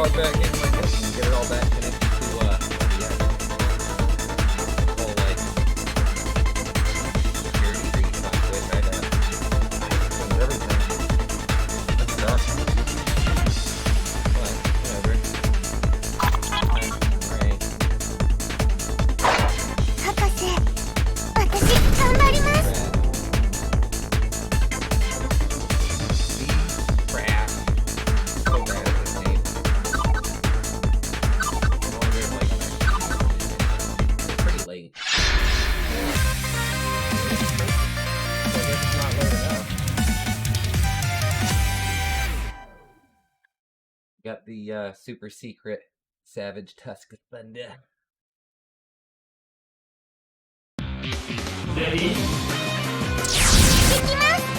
log back in like this and get it all back connected to OBS. Whole like security reason on Twitch. I had to change everything. That's dark. But whatever. Alright. 博士、私頑張ります。 Got the super secret Savage Tusk of Thunder. Ready? 行きます。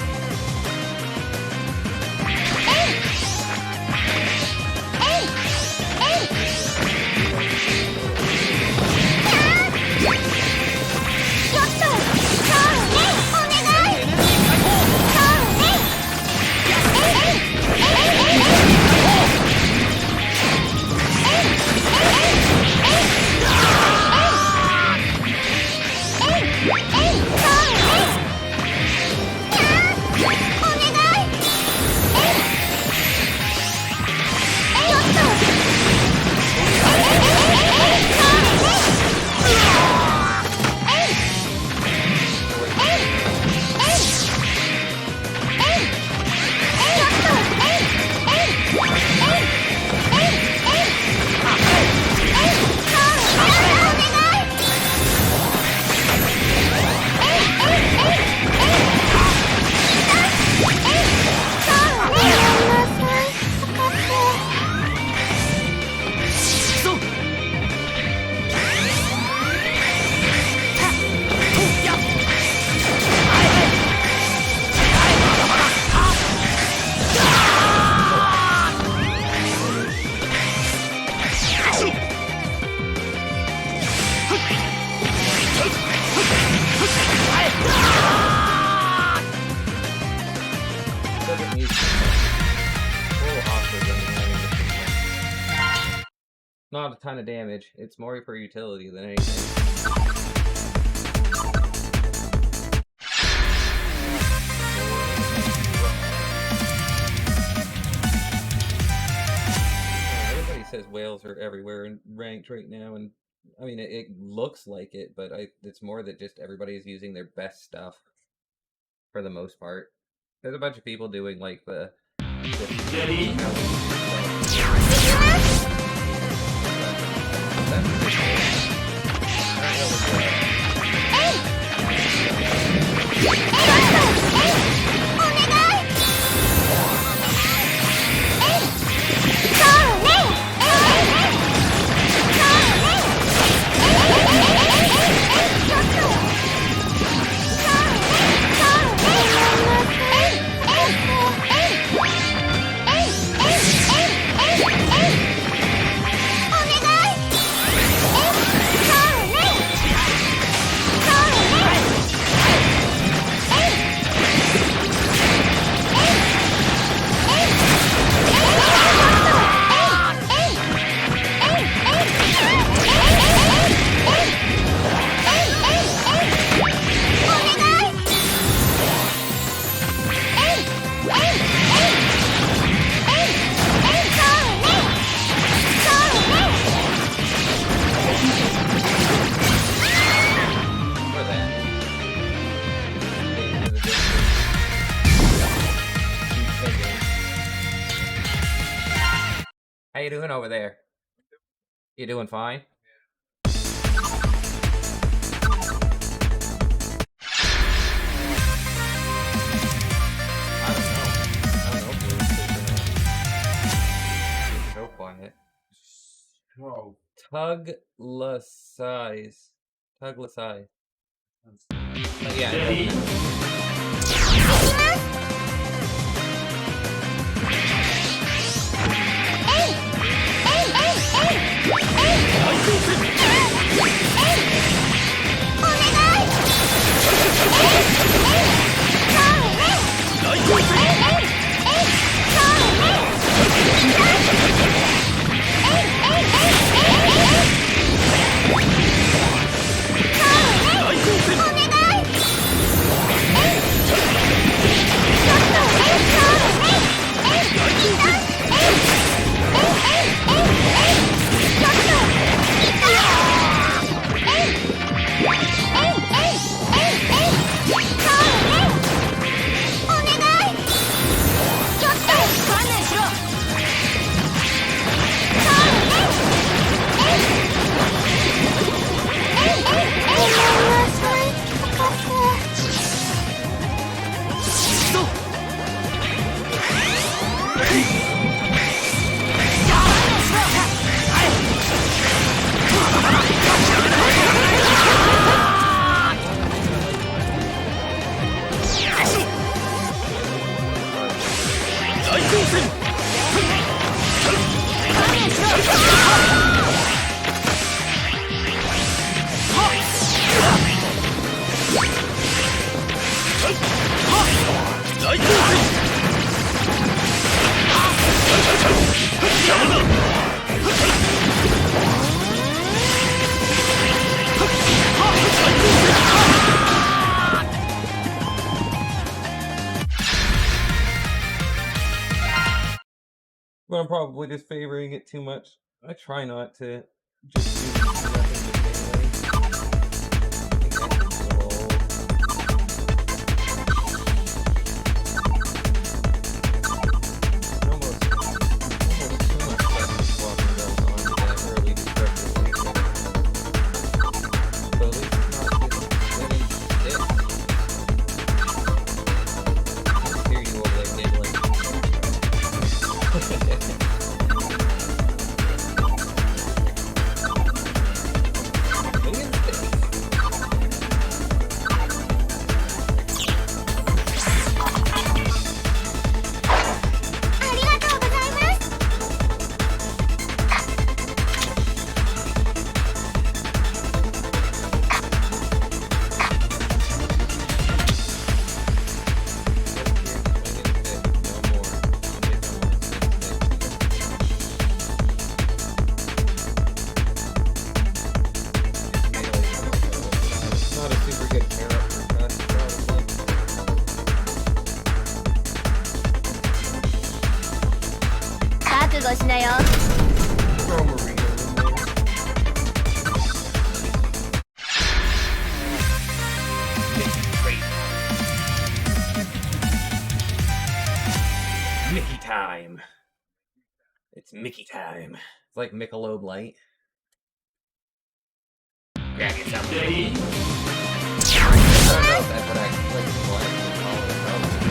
Not a ton of damage. It's more for utility than anything. Everybody says whales are everywhere and ranked right now, and I mean it looks like it, but it's more that just everybody is using their best stuff for the most part. There's a bunch of people doing like the Ready? How you doing over there? You doing fine? I don't know if you're so quiet. Oh. Tuglasai. Yeah. Ready? But I'm probably just favoring it too much. I try not to just do nothing anyway. Almost too much practice walking goes on to that early destruction. So at least it's not just winning it. I just hear you over there giggling. Not a super good pair up for us, probably. Throw Marina in there. Mickey time. It's Mickey time. It's like Michelob Light. Grab yourself a Ready? Mickey. I don't know if that's what I actually call it. I don't think I ever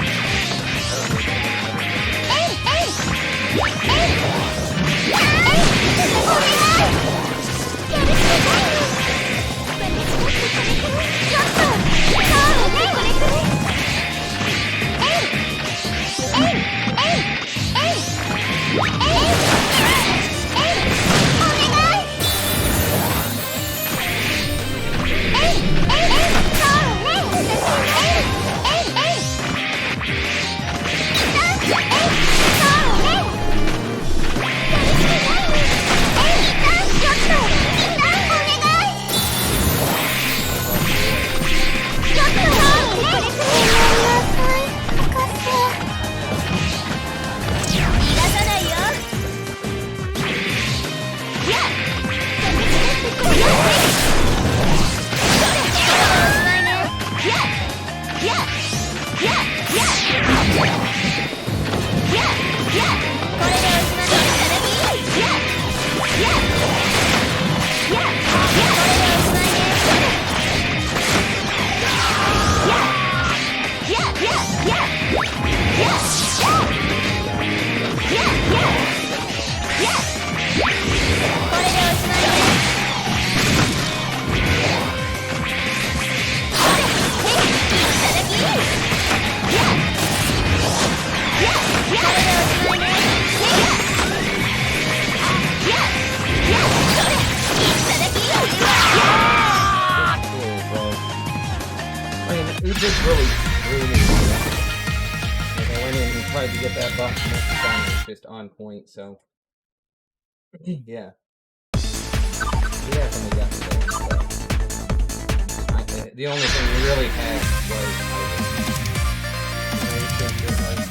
He just really screwed me. Like I went in and tried to get that buff next time, it was just on point, so yeah. He definitely got me there, but the only thing we really had was I think that, like,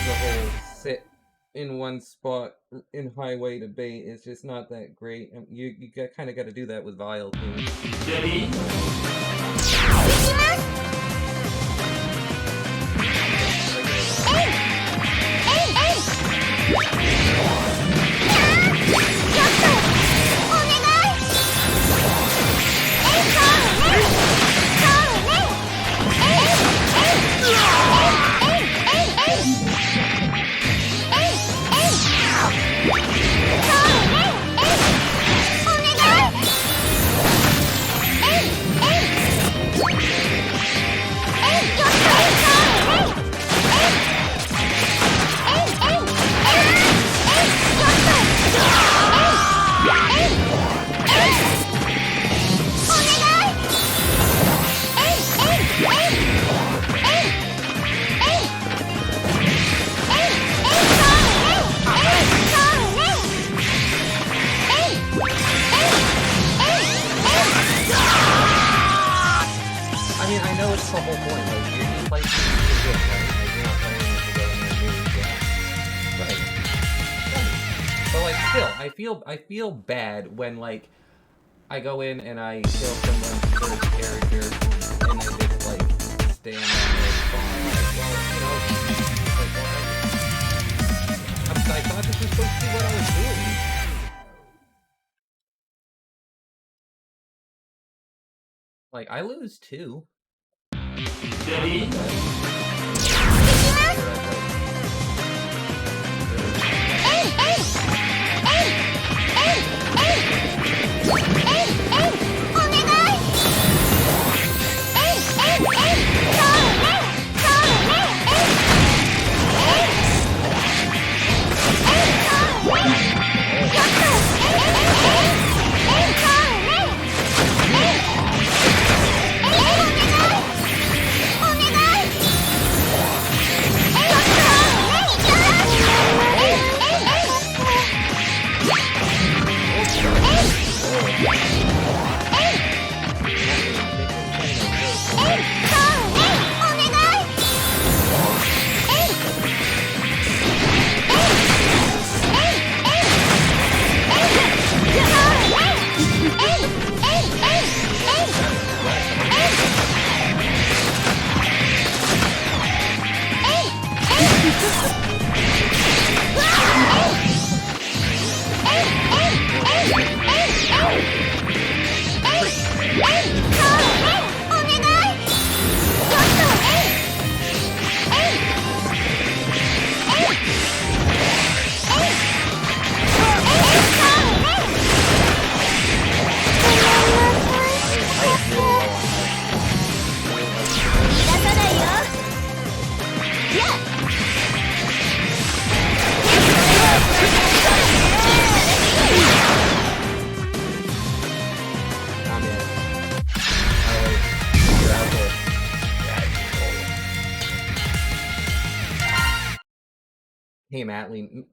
the whole sit in one spot in highway to bait is just not that great. You kind of got to do that with Vile too. Ready? I feel bad when like I go in and I kill someone's first character and they just like stand on their spawn like, well, you know, like, I thought this was supposed to be what I was doing. Like, I lose too. Ready?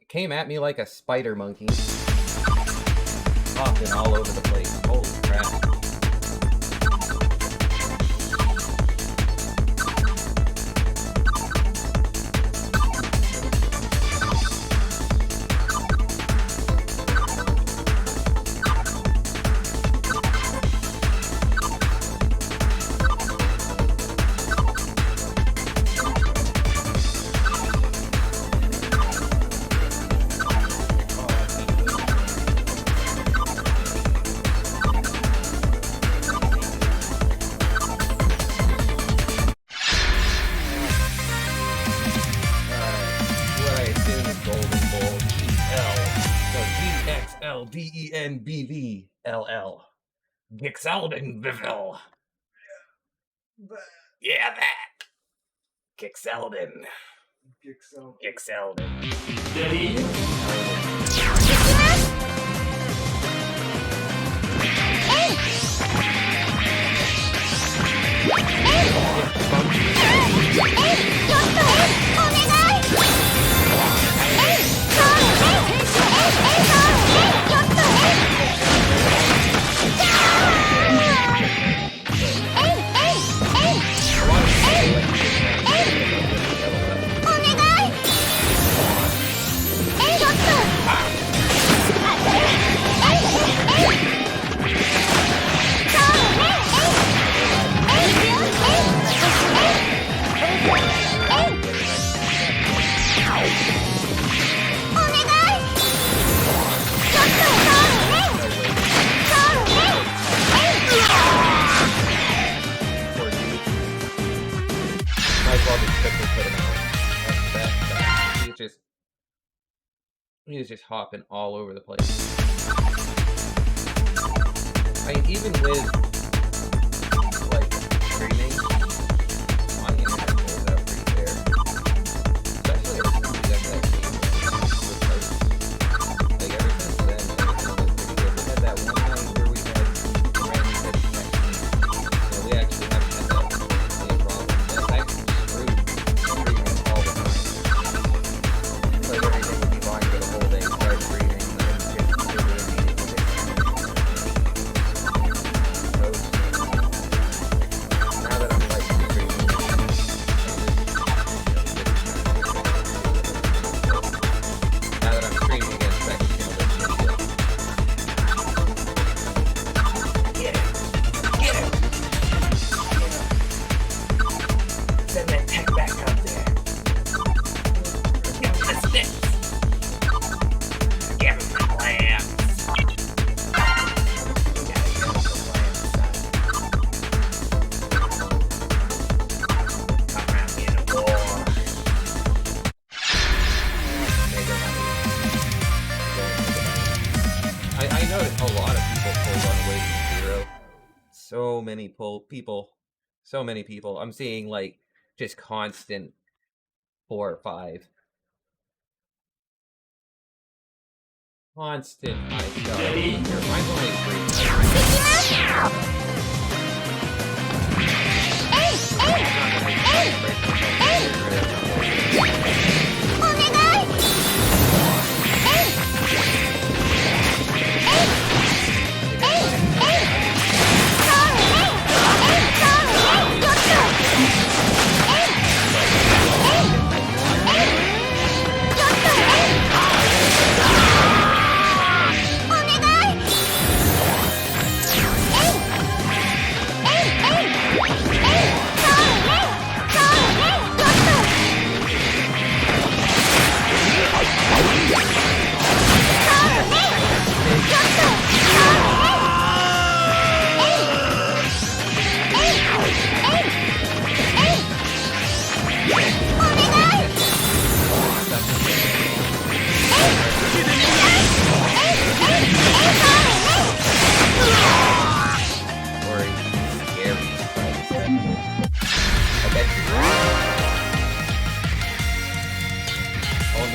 Came at me like a spider monkey. Hopping all over the place. Holy crap. DENBVLL. Gixeldonville. Yeah, that. Gixeldon. Gixeldon. Ready? He's just hopping all over the place. I mean, even with like streaming, my internet goes out pretty fair. Especially ever since we got that game with hosts. Like ever since then, everything was pretty good. We had that one night where we had random heavy connection. We actually haven't had that any problem. That's actually screwed streaming all the time. Like everything would be fine for the whole day, start streaming, and then just do it immediately. So so many people. So many people. I'm seeing like just constant 4 or 5. Constant high stuff. Ready? Here, mine's only 3.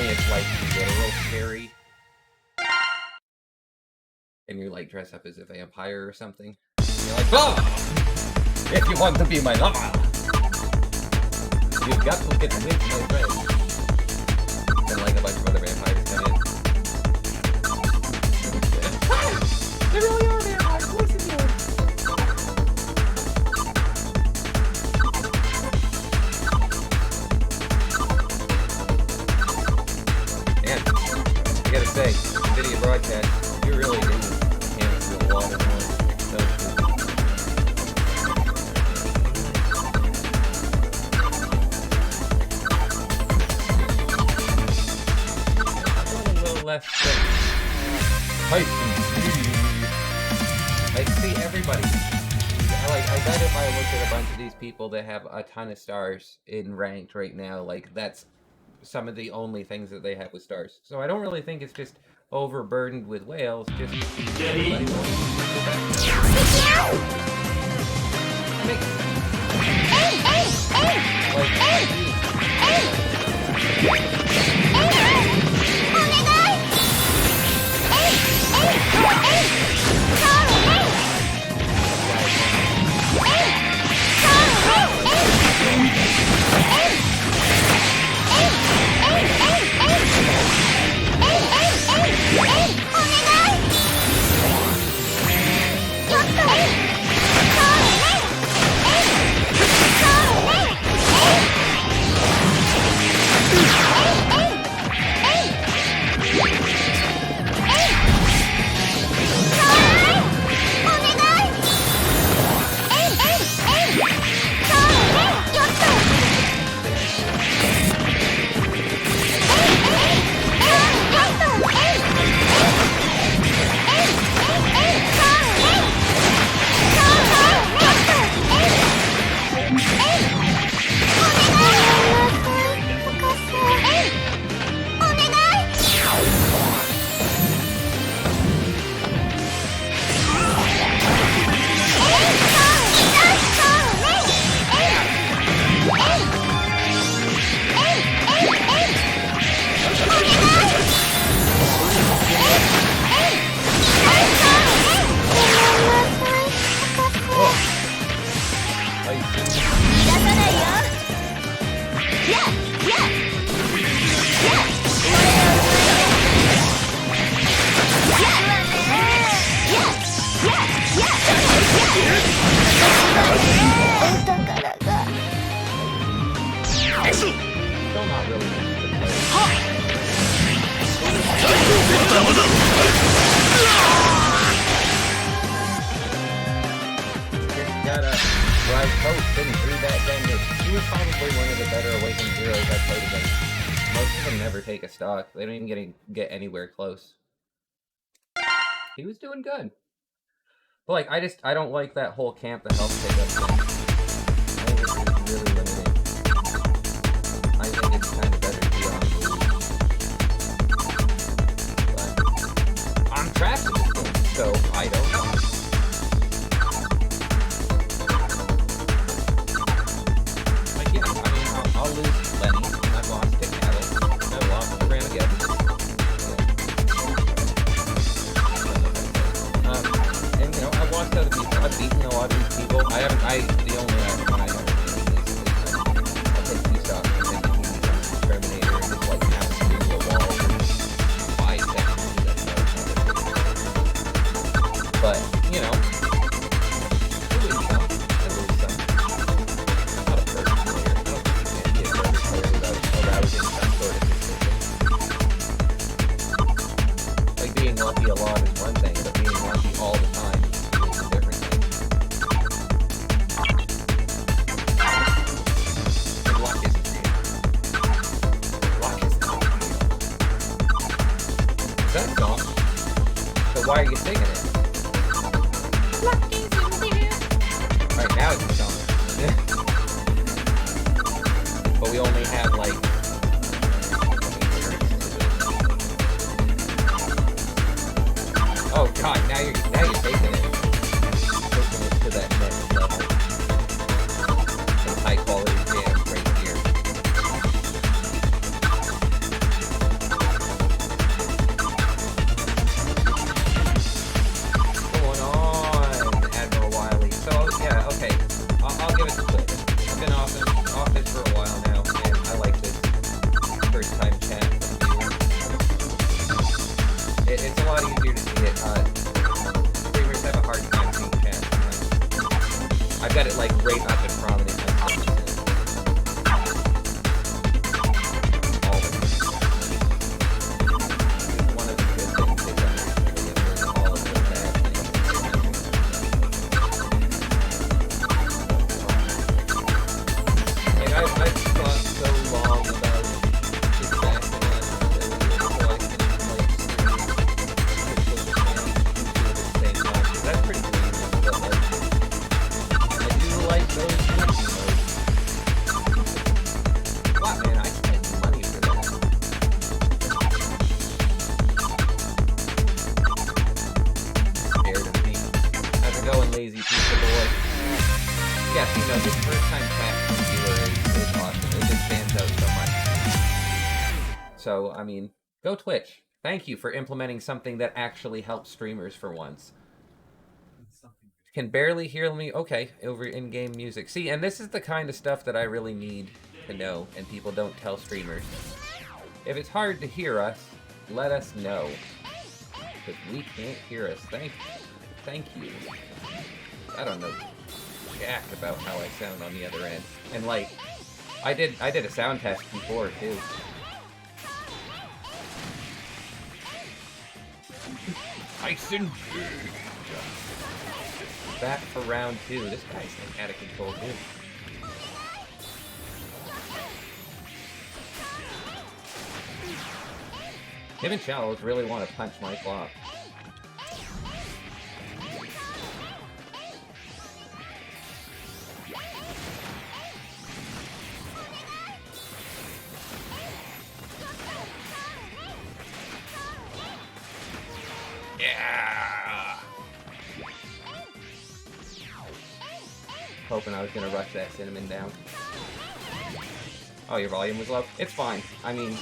It's like literal scary, and you like dress up as a vampire or something. And you're like, oh! If you want to be my lover, you've got to get with my friend. And like a bunch of other vampires come in. There really are vampires. Listen to them. Man, I gotta say, video broadcast, you really do handle a lot of noise. A little less hype and speed. Like, see, everybody. I bet if I looked at a bunch of these people that have a ton of stars in ranked right now, like, that's some of the only things that they have with stars. So I don't really think it's just overburdened with whales, just Ready? everybody wants to go back. That makes still not really into the play. Just gotta ride post and through that game. He was probably one of the better Awakened heroes I've played against. Most of them never take a stock. They don't even get anywhere close. He was doing good. But like, I don't like that whole camp the health pickup thing. I think it's really limiting. I think it's kind of better to be on the lead. But I'm trapped in this game, so I don't know. lucky a lot is one thing, but being lucky all the time is a different thing. And luck isn't real. Luck is not real. Is that a song? So why are you singing it? Alright, now it's a song. But we only have like... Oh god, now you're taking it. Taking it to that next level. Some high quality jams right here. What's going on, Admiral Wiley? So yeah, okay. I'll give it to Twitch. I've been off this for a while now, and I like this first time chat from viewers. It's a lot easier to see it. Streamers have a hard time seeing chat sometimes. I've got it like right up and prominent on some percent. All of it. It's one of the good things they've done recently, and there's all of the bad things. Like, I've thought so long about this fashion and so I can, like, stream that's pretty convenient, but like, I do like those modes. Wow, man, I spent money for that. Scared of me. How's it going, lazy pizza boy? Yes, you know, this first time chat from viewer is awesome. It just stands out so much. So, I mean, go Twitch. Thank you for implementing something that actually helps streamers for once. Can barely hear me. Okay, over in-game music. See, and this is the kind of stuff that I really need to know, and people don't tell streamers. If it's hard to hear us, let us know. Because we can't hear us. Thank you. I don't know jack about how I sound on the other end. And like, I did a sound test before too. Tyson back for round 2. This guy's like out of control too. Him and Shallows really want to punch my flop. Yeah! Hoping I was gonna rush that cinnamon down. Oh, your volume was low? It's fine. I mean...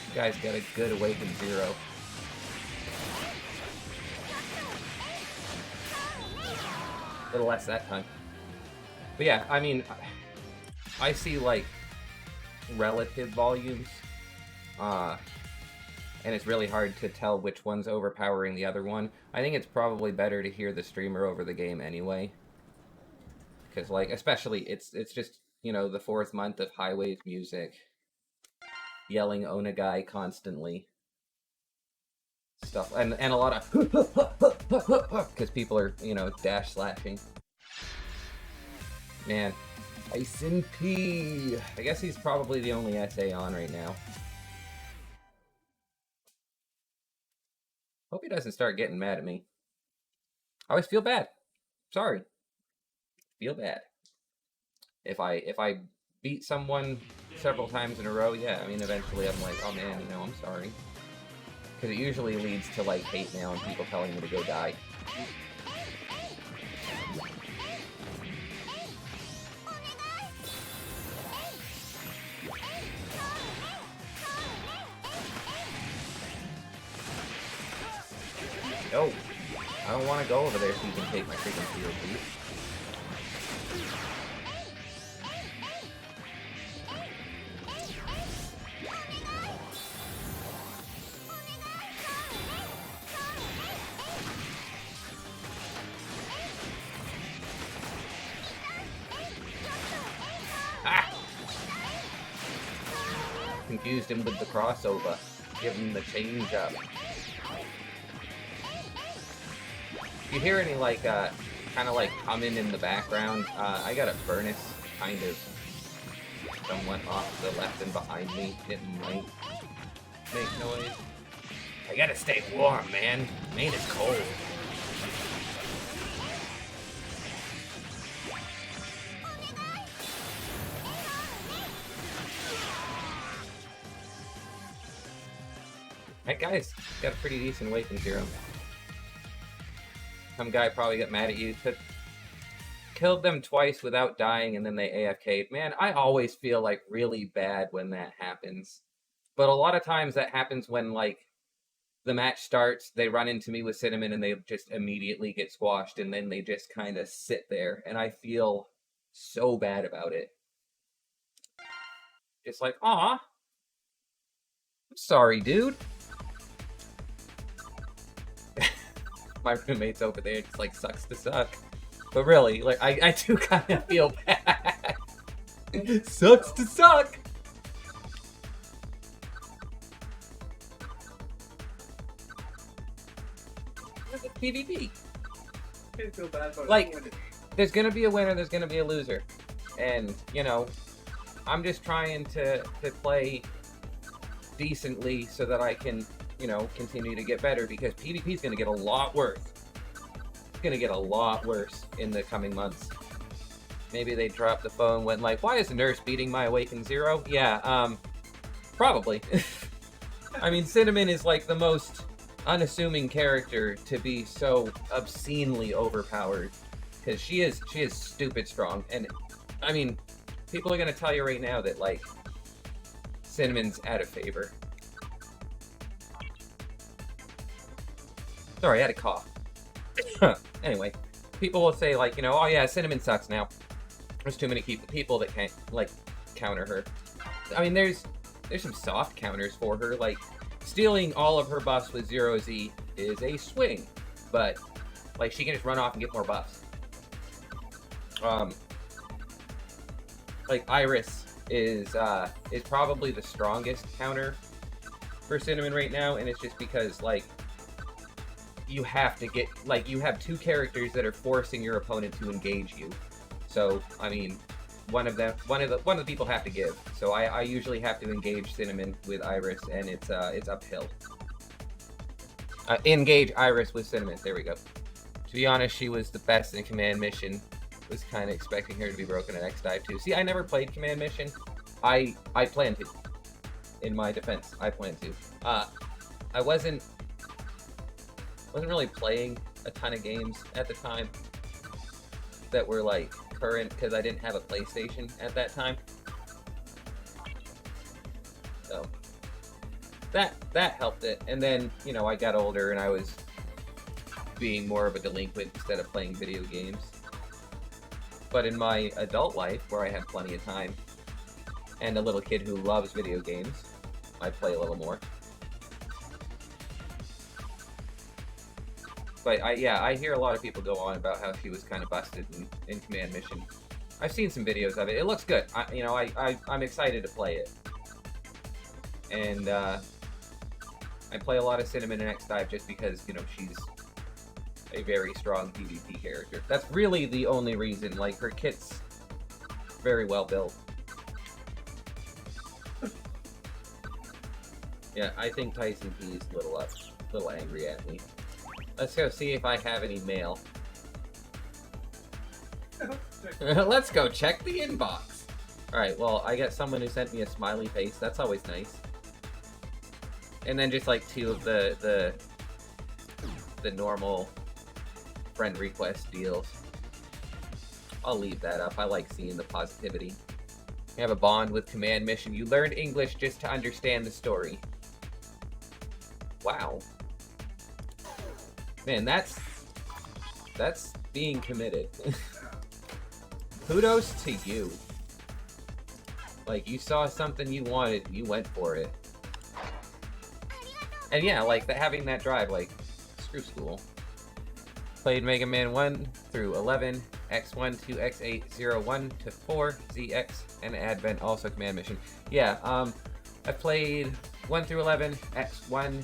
You guys got a good Awaken 0. A little less that time. But yeah, I mean... I see, like, relative volumes. And it's really hard to tell which one's overpowering the other one. I think it's probably better to hear the streamer over the game anyway. Because, like, especially, it's just, you know, the 4th month of Highways music. Yelling Onagai constantly. Stuff, and a lot of... Because people are, you know, dash slashing. Man. Tyson P. I guess he's probably the only SA on right now. Hope he doesn't start getting mad at me. I always feel bad. Sorry. Feel bad. If I beat someone several times in a row, yeah, I mean, eventually I'm like, oh man, you know, I'm sorry. Because it usually leads to, like, hate mail and people telling me to go die. No, I don't want to go over there so you can take my freaking field, please. Ah! Confused him with the crossover. give him the change up. If you hear any, like, kind of like humming in the background, I got a furnace kind of somewhat off to the left and behind me. It might make noise. I gotta stay warm, man. Maine is cold. That guy's got a pretty decent Awaken Zero. Some guy probably got mad at you. Killed them twice without dying and then they AFK'd. Man, I always feel like really bad when that happens. But a lot of times that happens when, like, the match starts, they run into me with Cinnamon and they just immediately get squashed and then they just kind of sit there. And I feel so bad about it. Just like, aw. I'm sorry, dude. My roommate's over there just like sucks to suck. But really, like I do kind of feel bad. Sucks to suck. PvP. I feel bad about Like, there's gonna be a winner, there's gonna be a loser. And, you know, I'm just trying to play decently so that I can, you know, continue to get better, because PvP is going to get a lot worse. It's going to get a lot worse in the coming months. Maybe they dropped the phone, went like, why is the nurse beating my Awaken Zero? Yeah, probably. I mean, Cinnamon is like the most unassuming character to be so obscenely overpowered, because she is stupid strong. And I mean, people are going to tell you right now that, like, Cinnamon's out of favor. Sorry, I had a cough. Anyway, people will say, like, you know, oh yeah, Cinnamon sucks now. There's too many people that can't, like, counter her. I mean, there's some soft counters for her. Like, stealing all of her buffs with Zero Z is a swing, but, like, she can just run off and get more buffs. Like, Iris is probably the strongest counter for Cinnamon right now, and it's just because, like, you have to get, like, you have two characters that are forcing your opponent to engage you. So, I mean, one of the people have to give. So I usually have to engage Cinnamon with Iris, and it's uphill. Engage Iris with Cinnamon. There we go. To be honest, she was the best in Command Mission. Was kind of expecting her to be broken in X-Dive too. See, I never played Command Mission. I plan to. In my defense, I plan to. I wasn't really playing a ton of games at the time that were, like, current, because I didn't have a PlayStation at that time. So that helped it. And then, you know, I got older and I was being more of a delinquent instead of playing video games. But in my adult life, where I have plenty of time, and a little kid who loves video games, I play a little more. But I hear a lot of people go on about how she was kind of busted in Command Mission. I've seen some videos of it. It looks good. I'm excited to play it. And I play a lot of Cinnamon and X-Dive just because, you know, she's a very strong PvP character. That's really the only reason. Like, her kit's very well built. Yeah, I think Tyson P is a little angry at me. Let's go see if I have any mail. Let's go check the inbox. Alright, well, I got someone who sent me a smiley face. That's always nice. And then just like two of the normal friend request deals. I'll leave that up. I like seeing the positivity. You have a bond with Command Mission. You learned English just to understand the story. Wow. Man, that's being committed. Kudos to you. Like, you saw something you wanted, you went for it. And yeah, like, having that drive, like, screw school. Played Mega Man 1 through 11, X1 to X8, 0, 1 to 4, ZX, and Advent, also Command Mission. Yeah, I've played 1 through 11, X1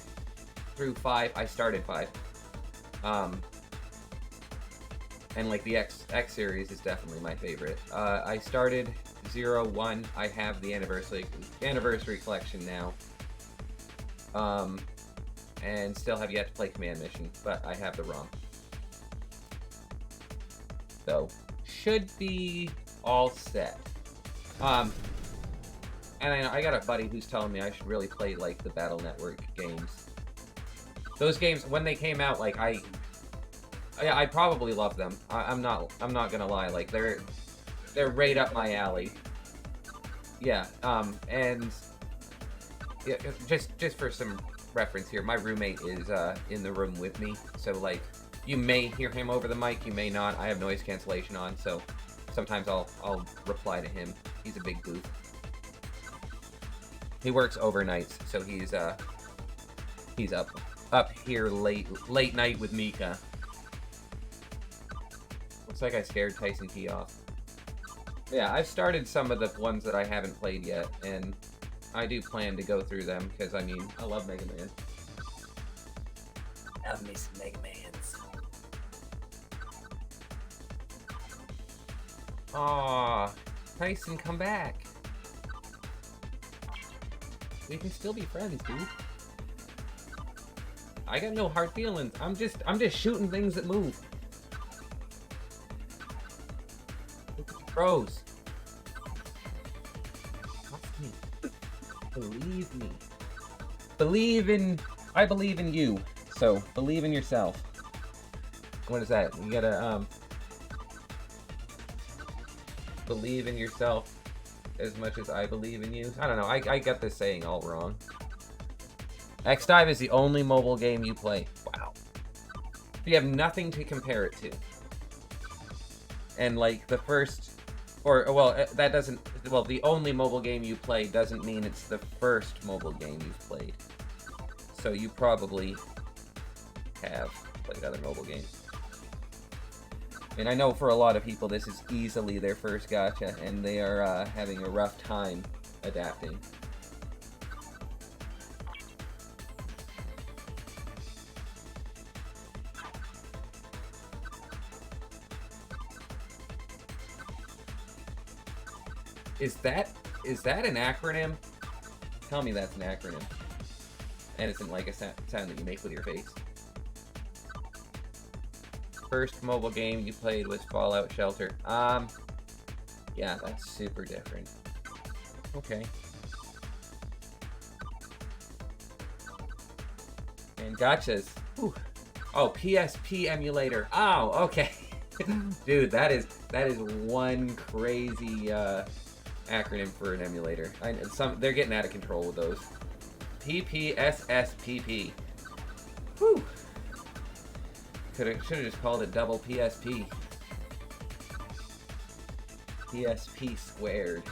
through 5. I started 5. And like the X series is definitely my favorite. I started 0, 1. I have the anniversary collection now. And still have yet to play Command Mission, but I have the ROM. So, should be all set. And I got a buddy who's telling me I should really play, like, the Battle Network games. Those games, when they came out, like, I probably love them. I'm not gonna lie, like, they're right up my alley. Yeah, and yeah, just for some reference here, my roommate is in the room with me, so like you may hear him over the mic, you may not. I have noise cancellation on, so sometimes I'll reply to him. He's a big goof. He works overnights, so he's up here late night with Mika. Looks like I scared Tyson P off. Yeah, I've started some of the ones that I haven't played yet, and I do plan to go through them, because, I mean, I love Mega Man. Love me some Mega Mans. Aww, Tyson, come back. We can still be friends, dude. I got no hard feelings. I'm just shooting things that move. Look at the pros. Trust me. Believe me. I believe in you. So, believe in yourself. What is that? You gotta, believe in yourself as much as I believe in you. I don't know. I got this saying all wrong. X-Dive is the only mobile game you play. Wow. You have nothing to compare it to. And, like, the first... Or, well, that doesn't... Well, the only mobile game you play doesn't mean it's the first mobile game you've played. So you probably have played other mobile games. And I know for a lot of people this is easily their first gacha, and they are having a rough time adapting. Is that an acronym? Tell me that's an acronym. And it's like a sound that you make with your face. First mobile game you played was Fallout Shelter. Yeah, that's super different. Okay. And gotchas. Whew. Oh, PSP emulator. Oh, okay. Dude, that is one crazy acronym for an emulator. They're getting out of control with those. PPSSPP. Whew. Should have just called it double PSP. PSP squared.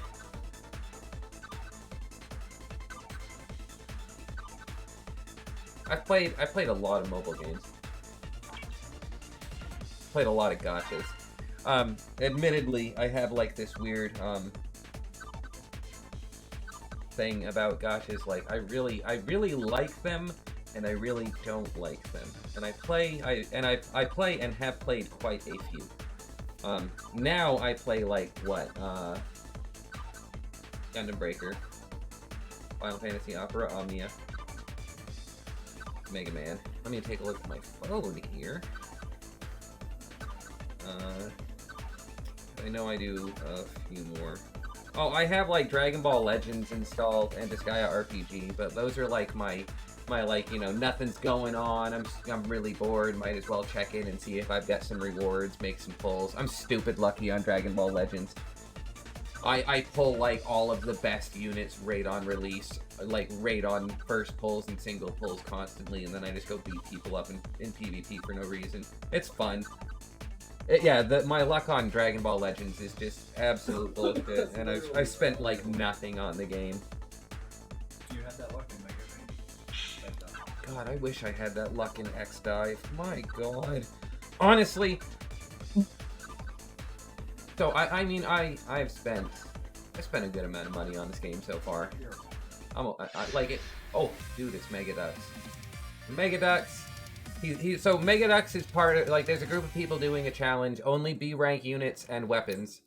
I played a lot of mobile games. Played a lot of gotchas. Admittedly, I have like this weird thing about gotchas. Like I really like them, and I really don't like them. And I play and have played quite a few. Now I play like what? Gundam Breaker, Final Fantasy Opera Omnia, Mega Man. Let me take a look at my phone here. I know I do a few more. Oh, I have like Dragon Ball Legends installed and Disgaea RPG, but those are like my like, you know, nothing's going on, I'm really bored, might as well check in and see if I've got some rewards, make some pulls. I'm stupid lucky on Dragon Ball Legends. I pull like all of the best units right on release, like right on first pulls and single pulls constantly, and then I just go beat people up in PvP for no reason. It's fun. My luck on Dragon Ball Legends is just absolute bullshit, and I've spent like nothing on the game. You had that luck in Mega Man. God, I wish I had that luck in X-Dive. My God. Honestly. So, I mean, I've spent a good amount of money on this game so far. I like it. Oh, dude, it's Megadux. Megadux. So Megadux is part of, like, there's a group of people doing a challenge, only B rank units and weapons.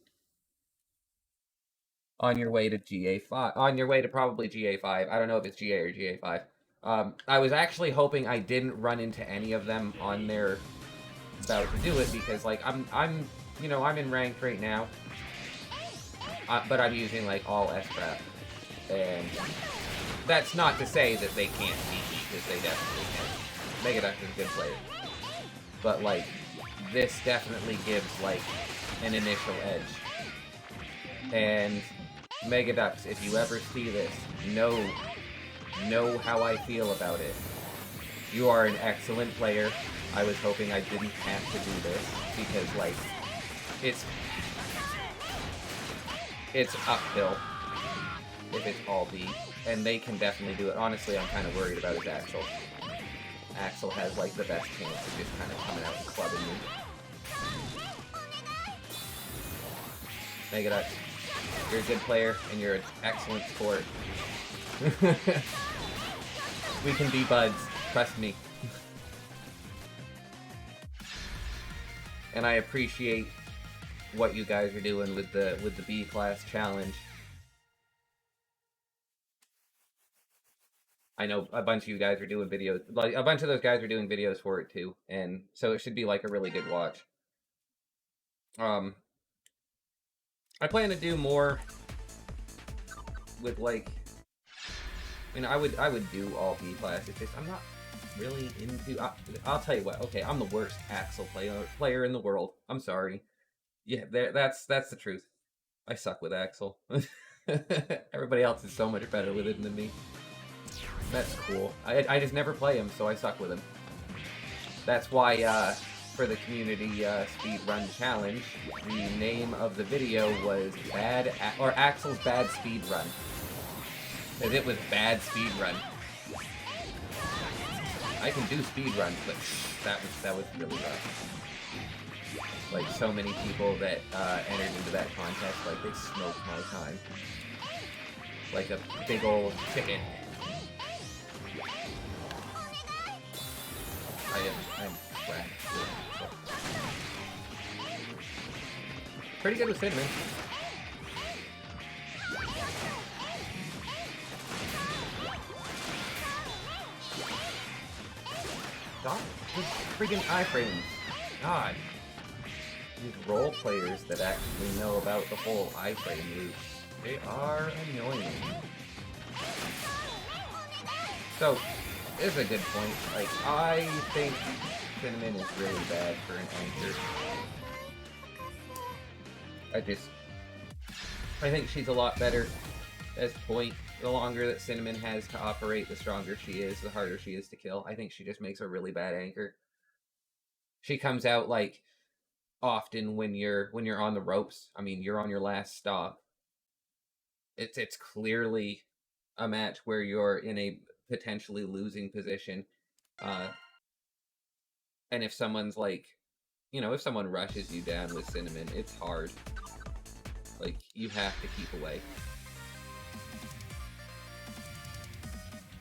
On your way to GA5. On your way to probably GA5. I don't know if it's GA or GA5. I was actually hoping I didn't run into any of them on their about to do it, because, like, I'm you know, I'm in ranked right now. But I'm using, like, all S-Craft. And that's not to say that they can't beat me, because they definitely can. Megadux is a good player. But, like, this definitely gives, like, an initial edge. And Megadux, if you ever see this, know how I feel about it. You are an excellent player. I was hoping I didn't have to do this, because, like, it's uphill if it's all B, and they can definitely do it. Honestly, I'm kind of worried about his Axel. Axel has, like, the best chance of just kind of coming out and clubbing me. Megadux, you're a good player, and you're an excellent sport. We can be buds, trust me. And I appreciate what you guys are doing with the B class challenge. I know a bunch of you guys are doing videos, like a bunch of those guys are doing videos for it too, and so it should be like a really good watch. I plan to do more with, like, I mean, I would do all B class. It's just I'm not really into. I'll tell you what. Okay, I'm the worst Axel player in the world. I'm sorry. Yeah, that's the truth. I suck with Axel. Everybody else is so much better with it than me. That's cool. I just never play him, so I suck with him. That's why, for the community speed run challenge, the name of the video was Axel's Bad Speed Run. Because it was bad speed run. I can do speed runs, but that was really rough. Like, so many people that entered into that contest, like, they smoked my time. Like a big old chicken. I'm whack. Pretty good with Cinnamon. Stop with freaking iframes. God. These role players that actually know about the whole iframe loop, they are annoying. So, this is a good point. Like, I think Cinnamon is really bad for an anchor. I think she's a lot better as point. The longer that Cinnamon has to operate, the stronger she is, the harder she is to kill. I think she just makes a really bad anchor. She comes out, like, often when you're on the ropes. I mean, you're on your last stop. It's clearly a match where you're in a potentially losing position. And if someone's like, you know, if someone rushes you down with Cinnamon, it's hard. Like, you have to keep away.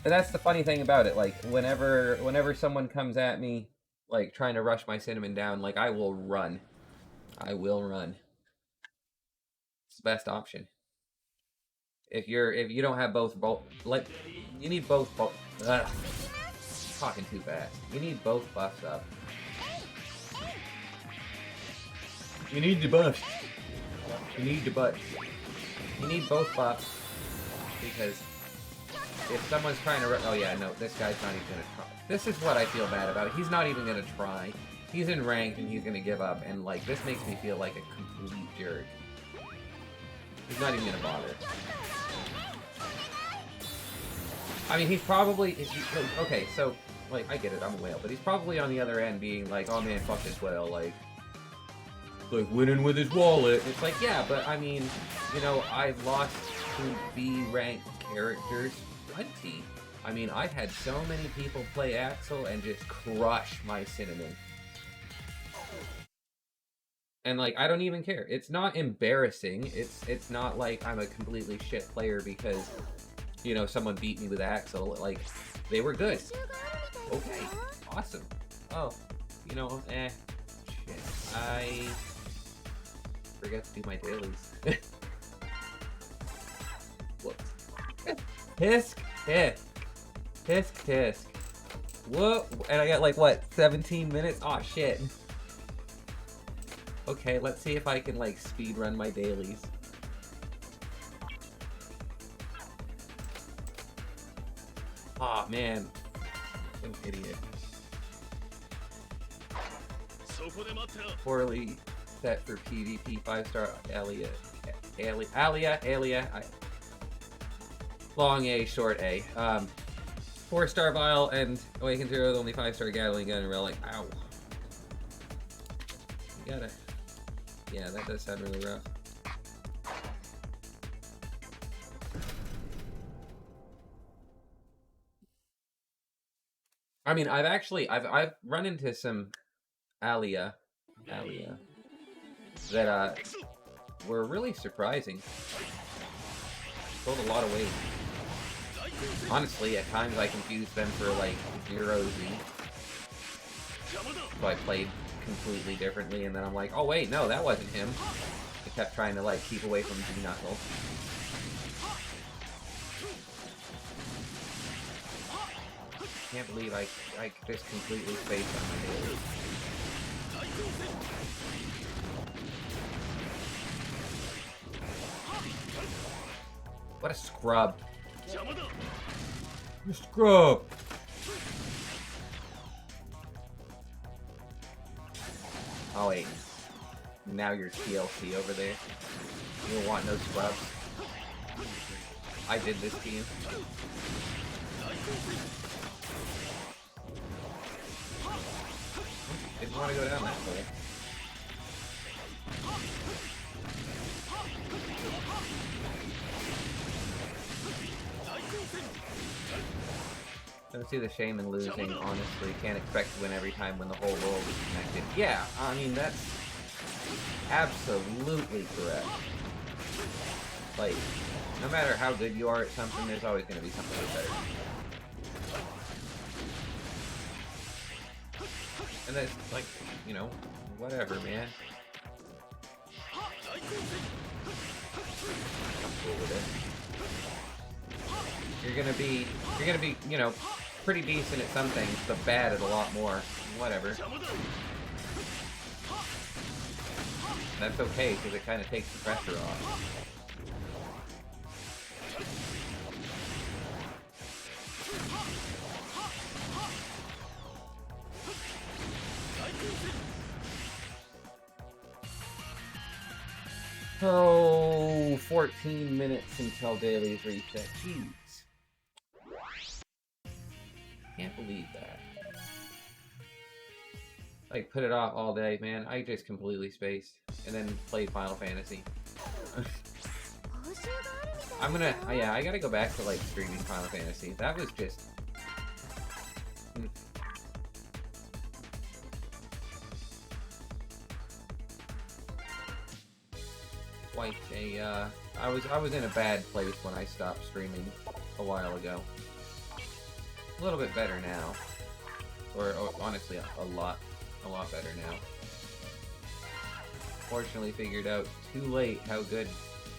And that's the funny thing about it. Like, whenever someone comes at me, like, trying to rush my Cinnamon down, like, I will run. I will run. It's the best option. If you don't have both, like, you need both. Talking too fast. You need both buffs up. You need the buffs. You need the buffs. You need both buffs, because if someone's trying to, oh yeah, no, this guy's not even gonna try. This is what I feel bad about. He's not even gonna try. He's in ranked and he's gonna give up, and, like, this makes me feel like a complete jerk. He's not even gonna bother. I mean, he's probably, okay, so, like, I get it, I'm a whale, but he's probably on the other end being like, oh man, fuck this whale, like winning with his wallet. It's like, yeah, but I mean, you know, I've lost to B ranked characters plenty. I mean, I've had so many people play Axel and just crush my Cinnamon. And, like, I don't even care. It's not embarrassing. It's not like I'm a completely shit player because you know, someone beat me with Axel. Like, they were good. Okay, awesome. Oh, you know, shit. I forgot to do my dailies. Whoops. Tisk, tisk. Tisk, tisk. Whoa, and I got like, what, 17 minutes? Aw, shit. Okay, let's see if I can, like, speed run my dailies. Aw, man. An idiot. Poorly set for PvP 5-star Alia. Long A, short A. 4-star Vial and Awakened Hero with only 5-star Gatling Gun and Relic. Ow. You gotta... Yeah, that does sound really rough. I mean, I've run into some Alia that were really surprising. Pulled a lot of weight. Honestly, at times I confused them for like Zero Z. So I played completely differently, and then I'm like, oh wait, no, that wasn't him. I kept trying to like keep away from Z-Knuckle. Can't believe I just completely spaced on my daily. What a scrub. You scrub! Oh wait. Now you're TLC over there. You don't want no scrubs. I did this to you. Didn't want to go down that hole. Don't see the shame in losing, honestly. Can't expect to win every time when the whole world is connected. Yeah, I mean, that's absolutely correct. Like, no matter how good you are at something, there's always going to be something that's better. And that's, like, you know, whatever, man. I'm cool with it. You're gonna be, you know, pretty decent at some things, but bad at a lot more. Whatever. That's okay, because it kind of takes the pressure off. Oh, 14 minutes until dailies reset. Jeez. Can't believe that. Like, put it off all day, man. I just completely spaced. And then played Final Fantasy. I'm gonna... yeah, I gotta go back to, like, streaming Final Fantasy. That was just... Quite a, I was in a bad place when I stopped streaming a while ago. A little bit better now. Or honestly, a lot better now. Fortunately figured out too late how good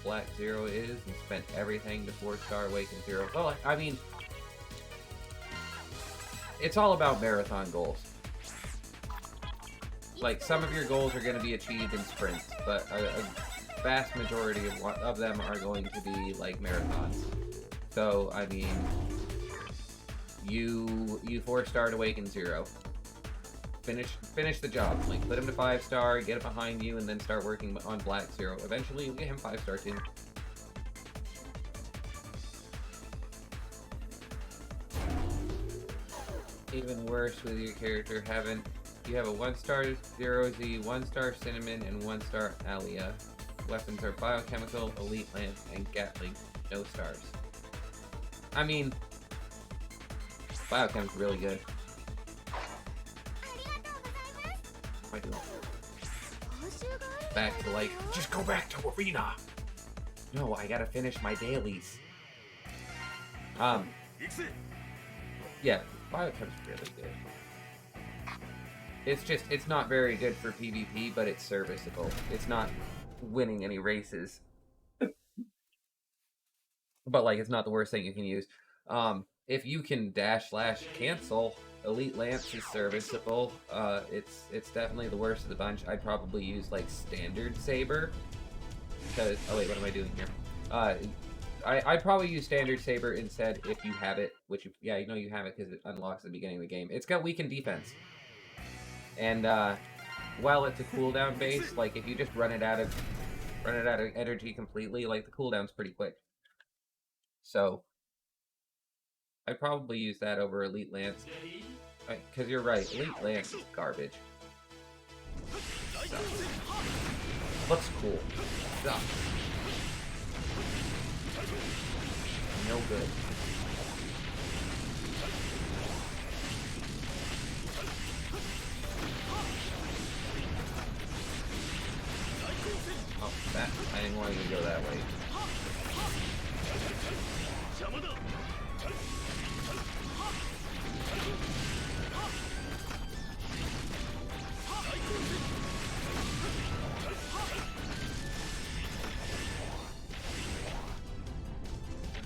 Black Zero is and spent everything to 4-star Awakened Zero. Well, I mean, it's all about marathon goals. Like, some of your goals are going to be achieved in sprints, but a vast majority of them are going to be, like, marathons. So, I mean... You 4-starred Awakened Zero. Finish the job. Like, put him to 5-star, get it behind you, and then start working on Black Zero. Eventually, you'll get him 5-star too. Even worse with your character, you have a 1-star Zero Z, 1-star Cinnamon, and 1-star Alia. Weapons are Biochemical, Elite Lance, and Gatling. No stars. I mean... Biochem's really good. What am I doing? Back to like, just go back to arena! No, I gotta finish my dailies. Yeah, Biochem's really good. It's not very good for PvP, but it's serviceable. It's not winning any races. But, like, it's not the worst thing you can use. If you can dash slash cancel, Elite Lance is serviceable. It's definitely the worst of the bunch. I'd probably use, like, Standard Saber. Because, oh wait, what am I doing here? I'd probably use Standard Saber instead if you have it, which, yeah, you know you have it because it unlocks at the beginning of the game. It's got weakened defense. And, while it's a cooldown base, like, if you just run it out of energy completely, like, the cooldown's pretty quick. So, I'd probably use that over Elite Lance. Because you're right, Elite Lance is garbage. Sucks. Looks cool. Sucks. No good. Oh, that. I didn't want you to go that way.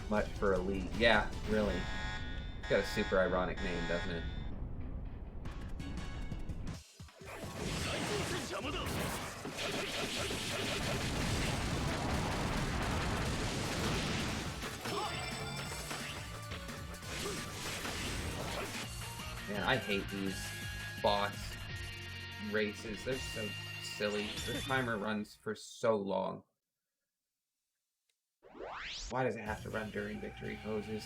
Much for Elite. Yeah, really. It's got a super ironic name, doesn't it? Man, I hate these boss races. They're so silly. The timer runs for so long. Why does it have to run during victory poses?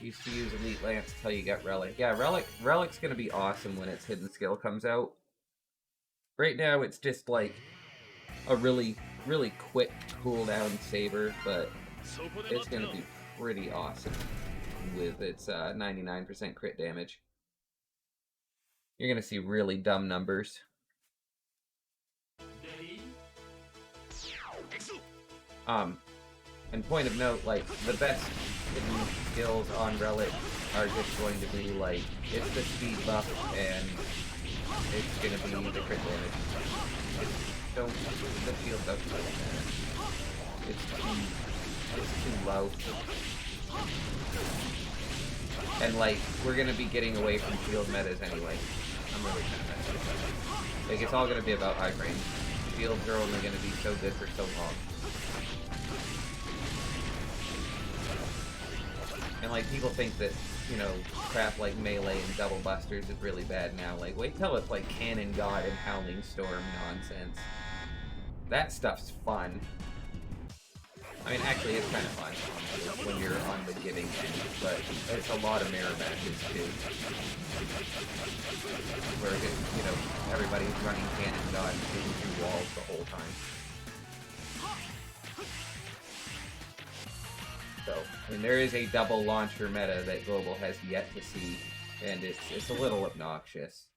Used to use Elite Lance till you get Relic. Yeah, Relic's gonna be awesome when its hidden skill comes out. Right now, it's just like a really, really quick cooldown saber, but it's gonna be pretty awesome with its 99% crit damage. You're gonna see really dumb numbers. And point of note, like, the best hidden skills on Relic are just going to be, like, it's the speed buff, and it's gonna be the crit damage. The shield doesn't really matter. It's too low. And, like, we're gonna be getting away from shield metas anyway. I'm really kind of mad about that. Like, it's all gonna be about iframes. Shields are only gonna be so good for so long. And, like, people think that, you know, crap like Melee and Double Busters is really bad now. Like, wait till it's, like, Cannon God and Howling Storm nonsense. That stuff's fun. I mean, actually, it's kind of fun when you're on the giving end, but it's a lot of mirror matches, too. Where, you know, everybody's running Cannon God and shooting through walls the whole time. So, I mean, there is a double launcher meta that Global has yet to see, and it's a little obnoxious.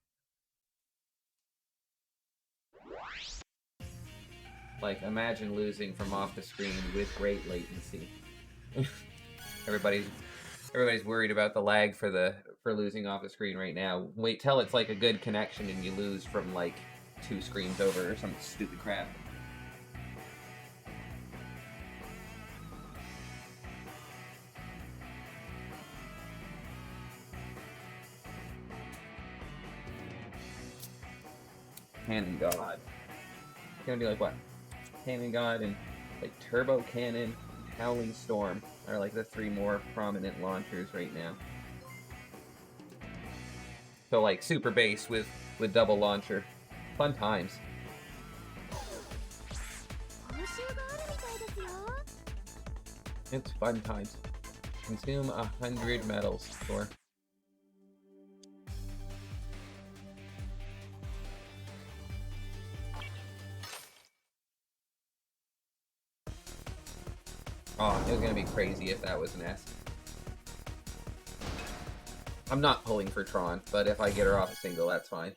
Like, imagine losing from off the screen with great latency. everybody's worried about the lag for losing off the screen right now. Wait till it's like a good connection and you lose from like 2 screens over or some stupid crap. Cannon God. It's gonna be like what? Cannon God and like Turbo Cannon, Howling Storm are like the 3 more prominent launchers right now. So like super base with double launcher. Fun times. It's fun times. Consume 100 medals for. Oh, it was gonna be crazy if that was an S. I'm not pulling for Tron, but if I get her off a single, that's fine.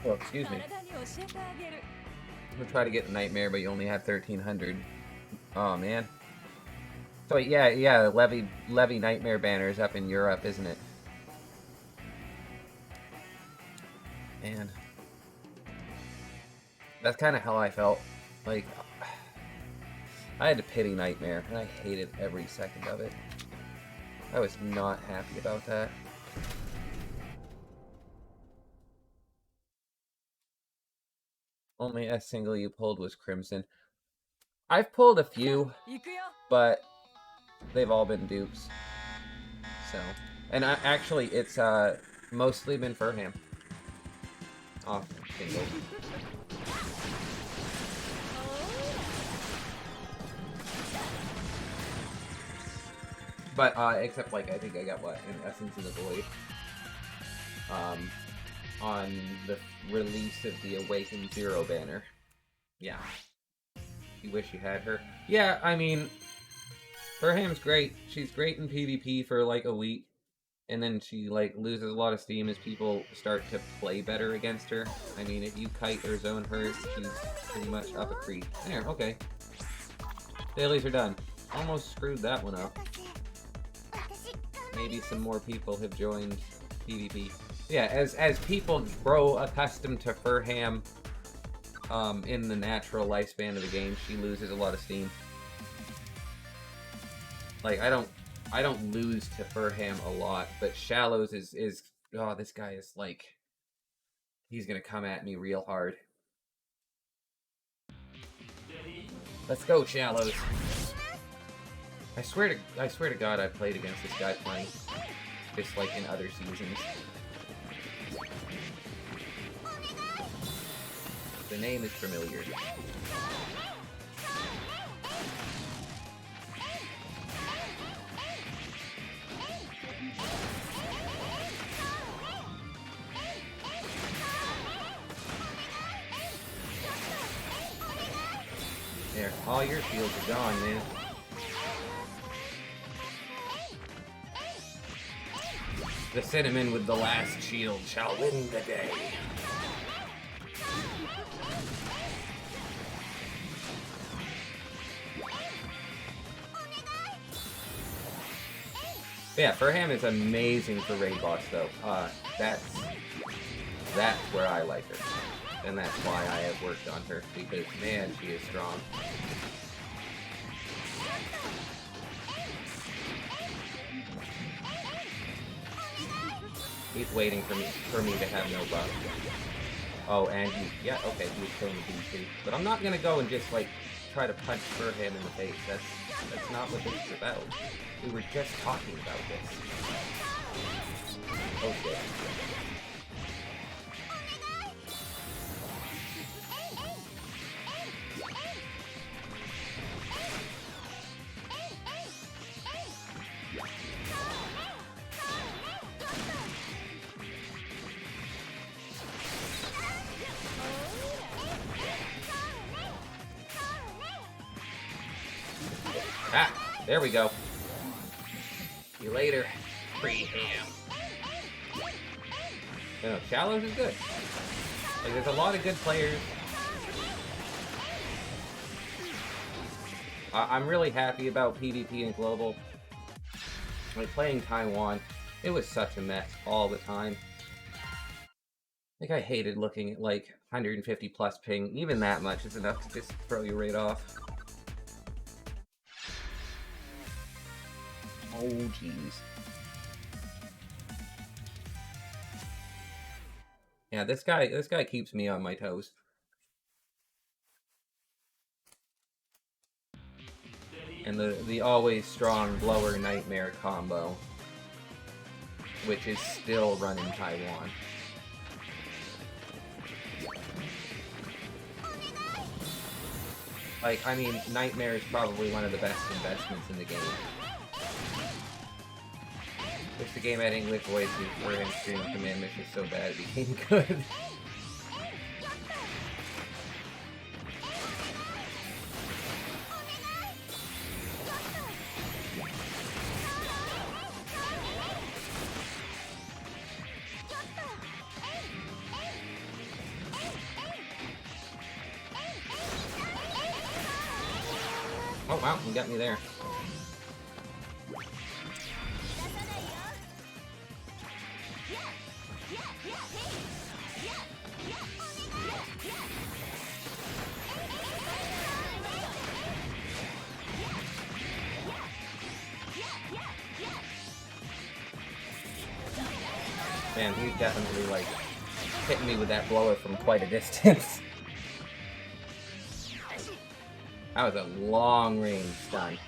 Oh, excuse me. 体に教えてあげる I'm gonna try to get the Nightmare, but you only have 1,300. Oh, man. So, yeah, Levy Nightmare banner is up in Europe, isn't it? Man. That's kind of how I felt. Like, I had to pity Nightmare, and I hated every second of it. I was not happy about that. Only a single you pulled was Crimson. I've pulled a few, 行くよ but they've all been dupes. So, and actually, it's mostly been Furham. Off single. But except like I think I got what, in Essence of the Void. On the release of the Awakened Zero banner. Yeah. You wish you had her. Yeah, I mean, Furham's great. She's great in PvP for like a week. And then she like loses a lot of steam as people start to play better against her. I mean, if you kite or zone her, she's pretty much up a creek. There, okay. Dailies are done. Almost screwed that one up. Maybe some more people have joined PvP. Yeah, as people grow accustomed to Furham in the natural lifespan of the game, she loses a lot of steam. Like, I don't lose to Furham a lot, but Shallows is oh, this guy is like, he's gonna come at me real hard. Let's go, Shallows. I swear to God, I played against this guy playing, just like in other seasons. The name is familiar. There, all your shields are gone, man. The cinnamon with the last shield shall win the day. Yeah, Furham is amazing for raid boss though. That's where I like her. And that's why I have worked on her, because man, she is strong. He's waiting for me to have no buff. Oh, and yeah, okay, he's killing the B2. But I'm not gonna go and just like try to punch Furham in the face. That's not what this is about. We were just talking about this. Oh shit. Ah, there we go. See you later, Furham. You know, Shallows is good. Like, there's a lot of good players. I'm really happy about PvP and Global. Like, playing Taiwan, it was such a mess all the time. Like, I hated looking at, like, 150 plus ping. Even that much is enough to just throw you right off. Oh, jeez. Yeah, this guy keeps me on my toes. And the always strong Blower Nightmare combo, which is still running Taiwan. Like, I mean, Nightmare is probably one of the best investments in the game. Wish the game had English voices for him streaming command missions so bad it became good. Oh wow, you got me there. Man, he's definitely like hitting me with that blower from quite a distance. That was a long range stun.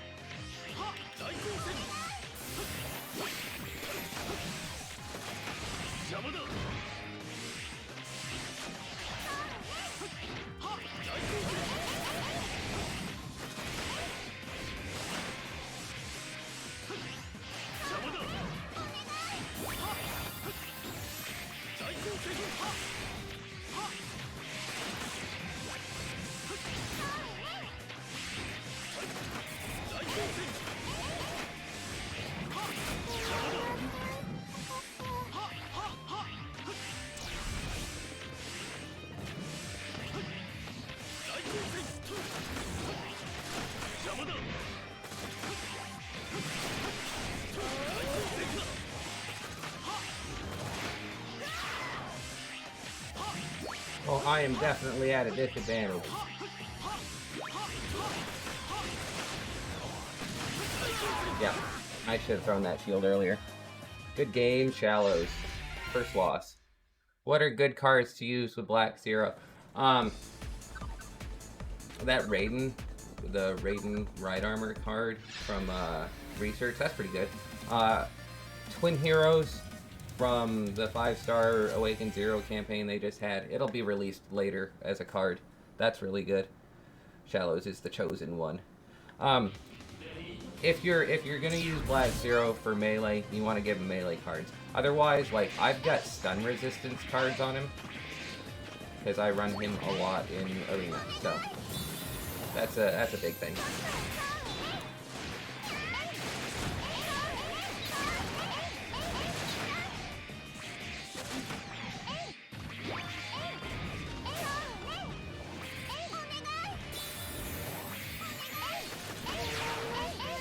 Well, I am definitely at a disadvantage. Yeah, I should have thrown that shield earlier. Good game, Shallows. First loss. What are good cards to use with Black Zero? That Raiden, the Raiden Ride Armor card from Research, that's pretty good. Twin Heroes from the 5-star Awaken Zero campaign they just had. It'll be released later as a card. That's really good. Shallows is the chosen one. If you're gonna use Black Zero for melee, you want to give him melee cards. Otherwise, like I've got stun resistance cards on him because I run him a lot in arena. So that's a big thing.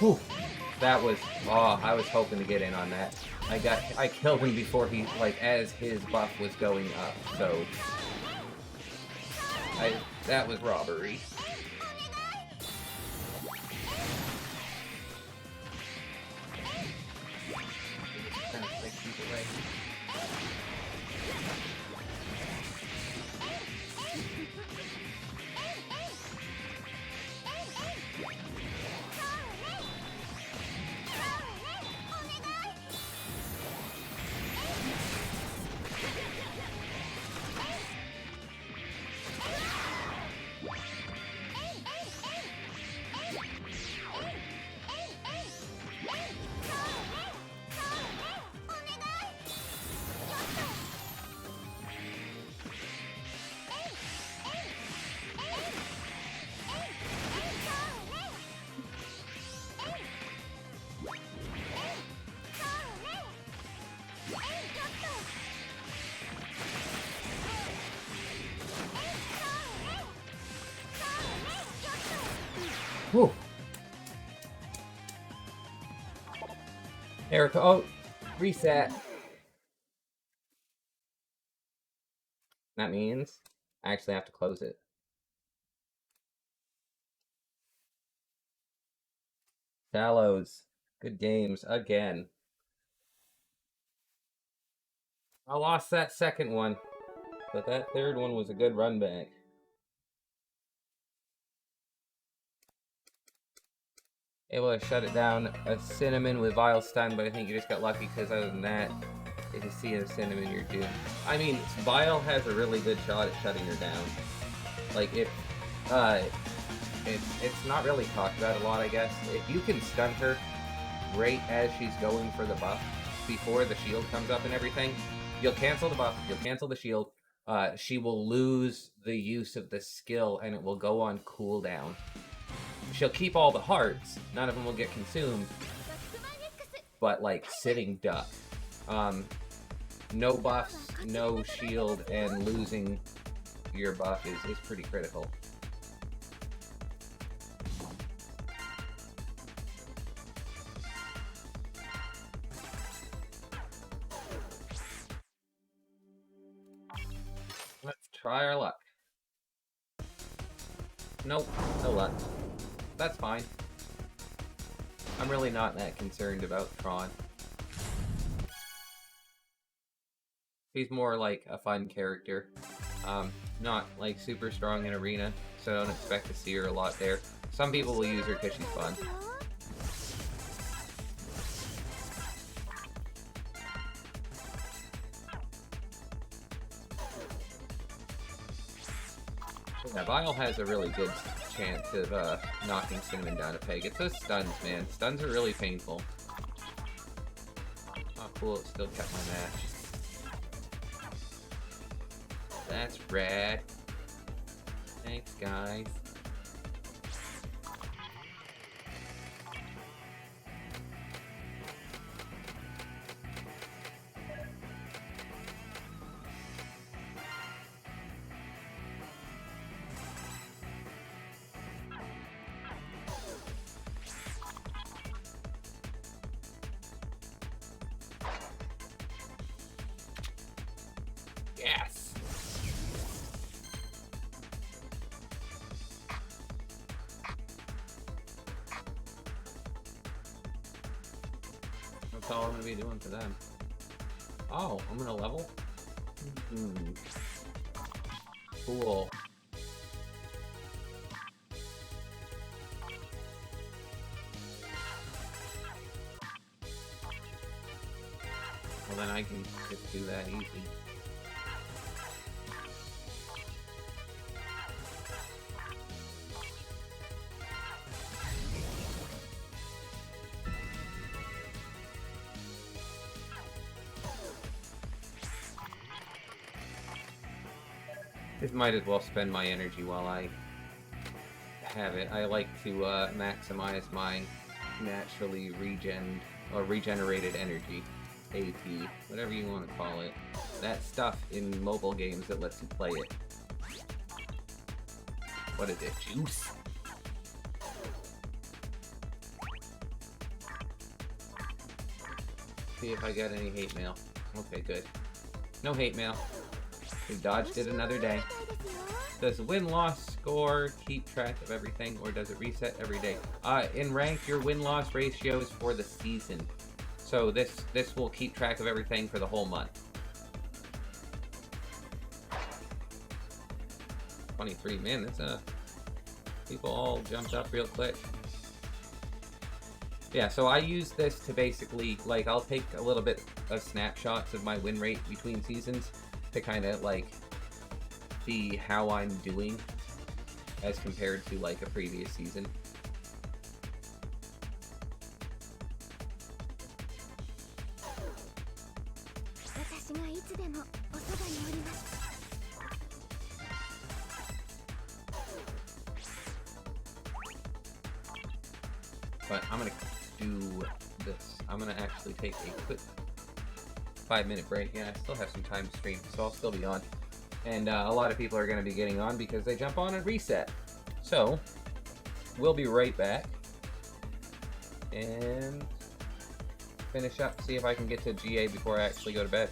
Whew. That was, oh, I was hoping to get in on that. I killed him before he, like, as his buff was going up, so that was robbery. Whew. Erica, oh, reset. That means I actually have to close it. Shallows, good games again. I lost that second one, but that third one was a good run back. Able to shut it down. A Cinnamon with Vile Stun, but I think you just got lucky because other than that, if you see a Cinnamon, you're doomed. I mean, Vile has a really good shot at shutting her down. Like, it's not really talked about a lot, I guess. If you can stun her right as she's going for the buff, before the shield comes up and everything, you'll cancel the buff, you'll cancel the shield, she will lose the use of the skill and it will go on cooldown. She'll keep all the hearts, none of them will get consumed, but like sitting duck. No buffs, no shield, and losing your buff is pretty critical. try our luck. Nope, no luck. That's fine. I'm really not that concerned about Tron. He's more like a fun character. Not like super strong in arena, so I don't expect to see her a lot there. Some people will use her because she's fun. Yeah, Vile has a really good chance of knocking Cinnamon down a peg. It's those stuns, man. Stuns are really painful. Oh, cool. It still kept my match. That's rad. Thanks, guys. Yes! That's all I'm gonna be doing for them. Oh, I'm gonna level? Cool. Well, then I can just do that easy. Just might as well spend my energy while I have it. I like to maximize my naturally regenerated energy. AP, whatever you want to call it. That stuff in mobile games that lets you play it. What is it, juice? See if I got any hate mail. Okay, good. No hate mail. We dodged it another day. Does win-loss score keep track of everything, or does it reset every day? In rank, your win-loss ratio is for the season. So this will keep track of everything for the whole month. 23, man, that's people all jumped up real quick. Yeah, so I use this to basically, like, I'll take a little bit of snapshots of my win rate between seasons to kind of, like, see how I'm doing as compared to, like, a previous season. But I'm gonna do this. I'm gonna actually take a quick 5-minute break. Yeah, I still have some time to stream, so I'll still be on. And a lot of people are gonna be getting on because they jump on and reset. So, we'll be right back. And finish up, see if I can get to GA before I actually go to bed.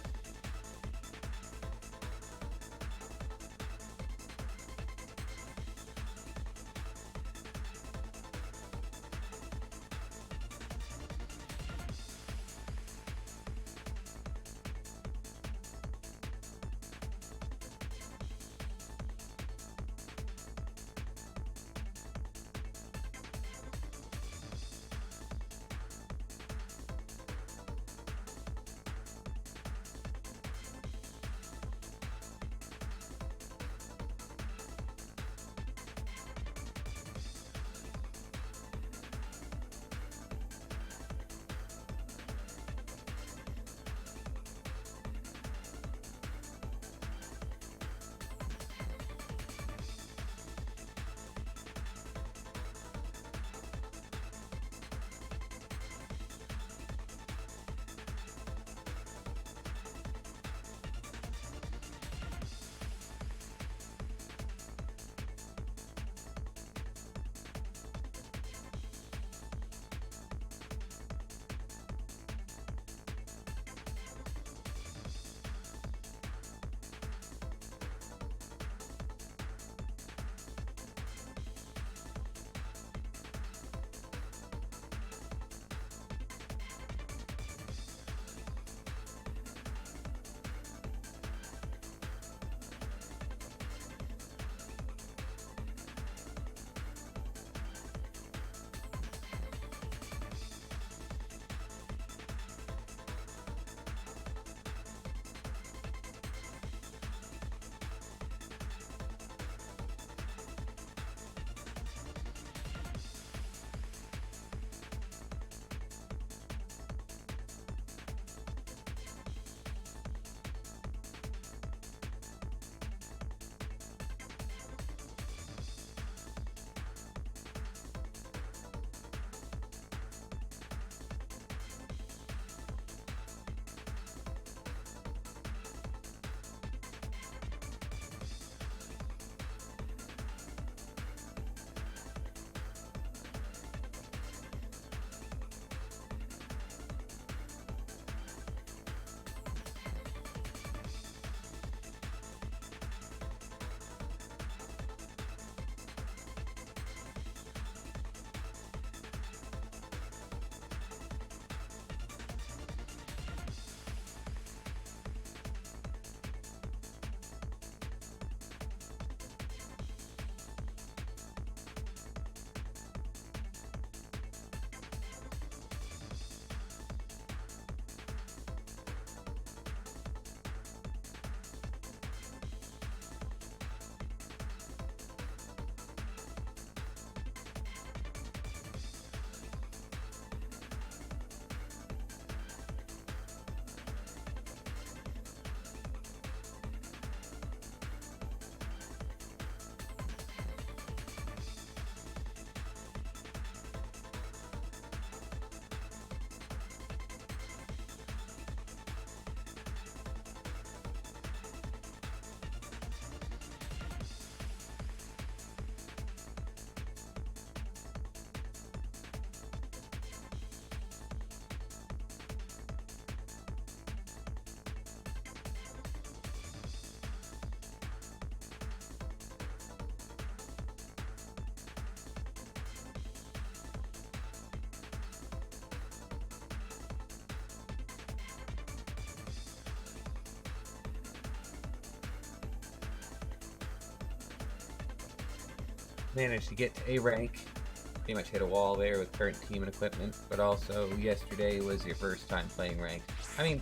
managed to get to A rank. Pretty much hit a wall there with current team and equipment, but also yesterday was your first time playing ranked. I mean,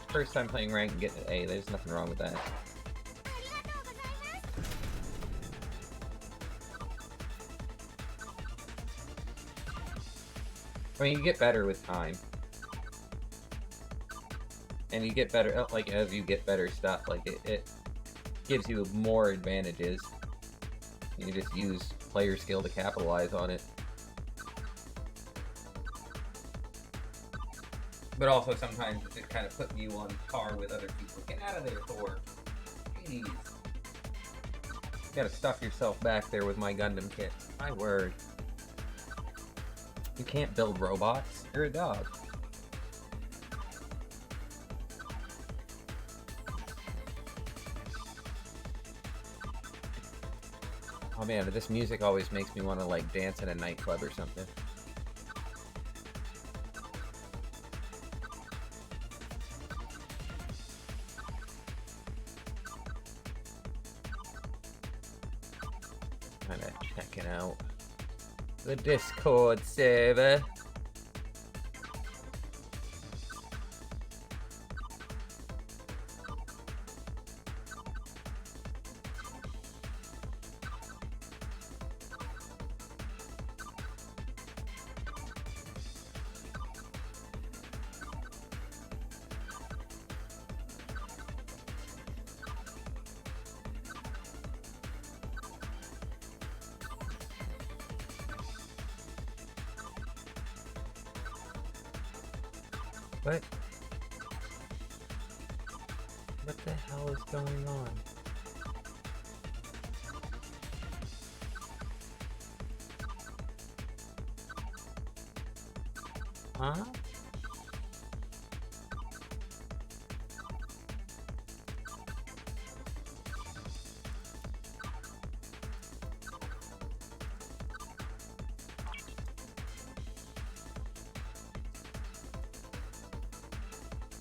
first time playing ranked and getting to A, there's nothing wrong with that. I mean, you get better with time. And you get better, like, as you get better stuff, like, it gives you more advantages. You just use player skill to capitalize on it. But also sometimes it's just kind of putting you on par with other people. Get out of there, Thor. Jeez. You gotta stuff yourself back there with my Gundam kit. My word. You can't build robots. You're a dog. Oh man, this music always makes me want to like dance in a nightclub or something. Kinda checking out the Discord server. What? What the hell is going on? Huh?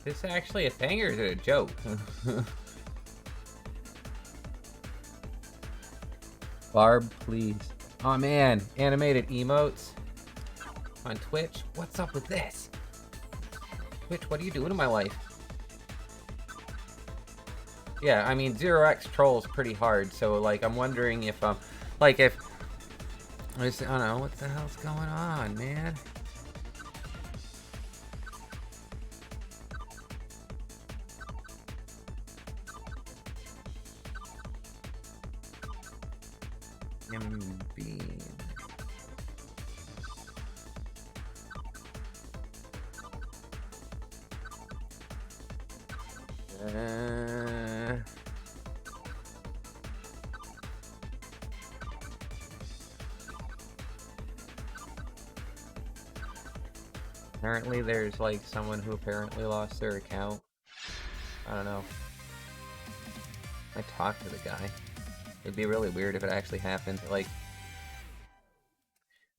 Is this actually a thing or is it a joke? Barb, please. Oh man, animated emotes on Twitch? What's up with this? Twitch, what are you doing in my life? Yeah, I mean, 0x trolls pretty hard, so like I'm wondering if like if I don't know what the hell's going on, man. Apparently there's like someone who apparently lost their account. I don't know. I talked to the guy. It'd be really weird if it actually happened. Like,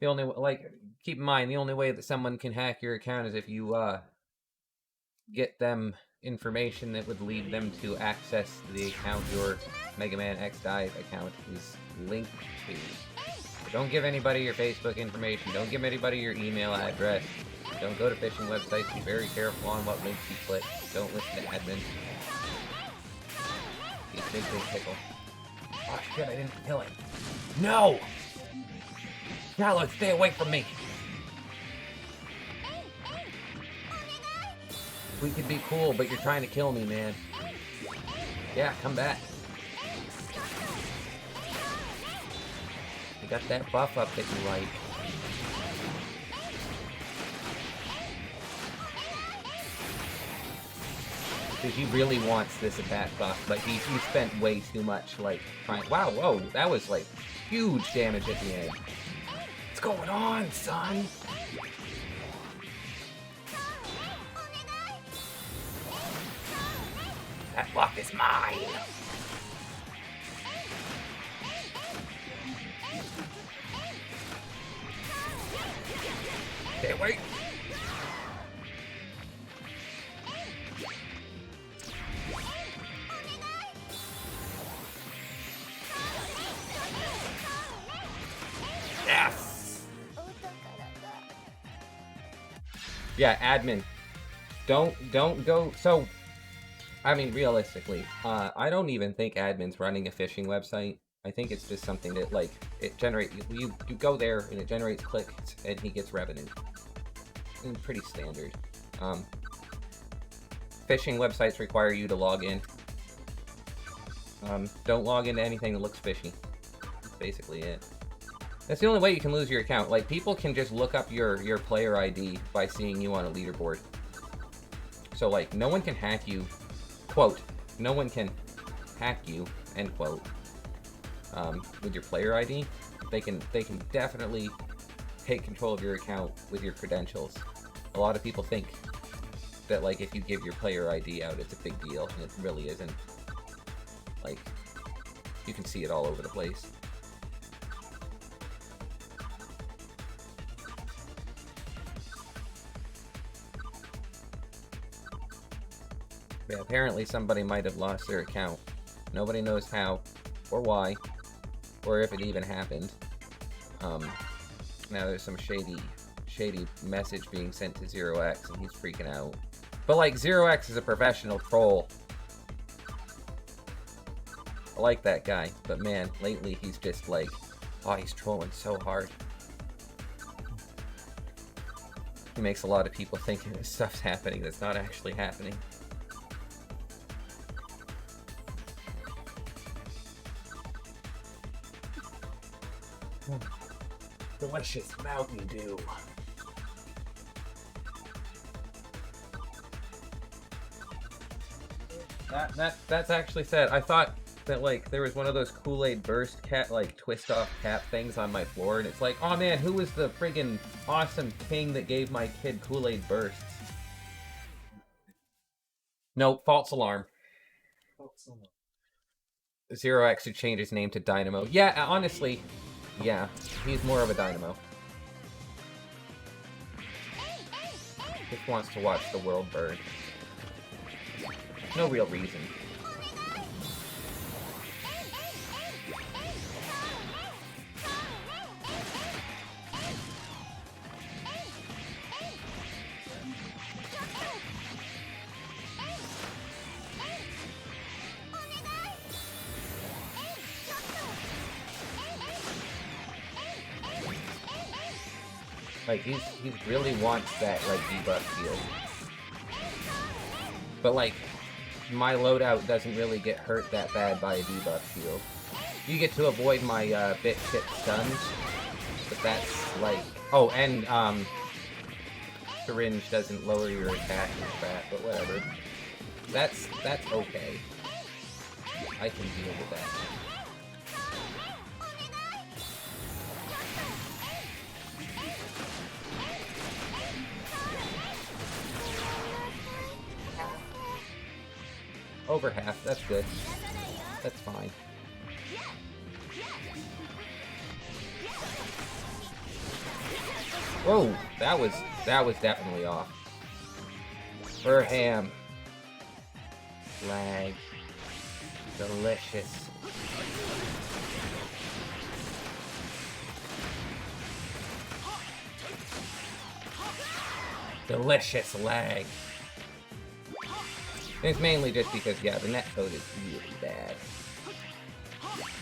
the only, like, keep in mind, the only way that someone can hack your account is if you, get them information that would lead them to access the account your Mega Man X Dive account is linked to. So don't give anybody your Facebook information. Don't give anybody your email address. Don't go to phishing websites. Be very careful on what links you click. Don't listen to admins. Be a big pickle. Oh shit, I didn't kill him. No! Charlotte, stay away from me! We could be cool, but you're trying to kill me, man. Yeah, come back. You got that buff up that you like. Because he really wants this attack buff, but he spent way too much, like, trying. Wow, whoa, that was, like, huge damage at the end. What's going on, son? That buff is mine! Okay, wait! Yeah, admin. Don't go. So, I mean, realistically, I don't even think admin's running a phishing website. I think it's just something that, like, it generates. You go there and it generates clicks and he gets revenue. And pretty standard. Phishing websites require you to log in. Don't log into anything that looks fishy. That's basically it. That's the only way you can lose your account. Like, people can just look up your player ID by seeing you on a leaderboard. So, like, no one can hack you. Quote, no one can hack you, end quote. With your player ID. They can definitely take control of your account with your credentials. A lot of people think that, like, if you give your player ID out, it's a big deal, and it really isn't. Like, you can see it all over the place. Yeah, apparently somebody might have lost their account. Nobody knows how, or why, or if it even happened. Now there's some shady message being sent to Zero X, and he's freaking out. But, like, Zero X is a professional troll. I like that guy, but man, lately he's just like, oh, he's trolling so hard. He makes a lot of people think this stuff's happening that's not actually happening. Delicious Mountain Dew. That's actually sad. I thought that, like, there was one of those Kool-Aid burst cat, like, twist off cap things on my floor, and it's like, oh man, who was the friggin' awesome king that gave my kid Kool-Aid bursts? Nope, false alarm. Zero X should change his name to Dynamo. Yeah, honestly, yeah, he's more of a Dynamo. Just wants to watch the world burn. No real reason. Like, he really wants that, like, debuff shield. But, like, my loadout doesn't really get hurt that bad by a debuff shield. You get to avoid my, bit chip stuns, but that's, like... Oh, and, syringe doesn't lower your attack and crap, but whatever. That's okay. I can deal with that. Over half, that's good. That's fine. Whoa, that was definitely off. Burham. Lag. Delicious. Delicious lag. It's mainly just because, yeah, the netcode is really bad.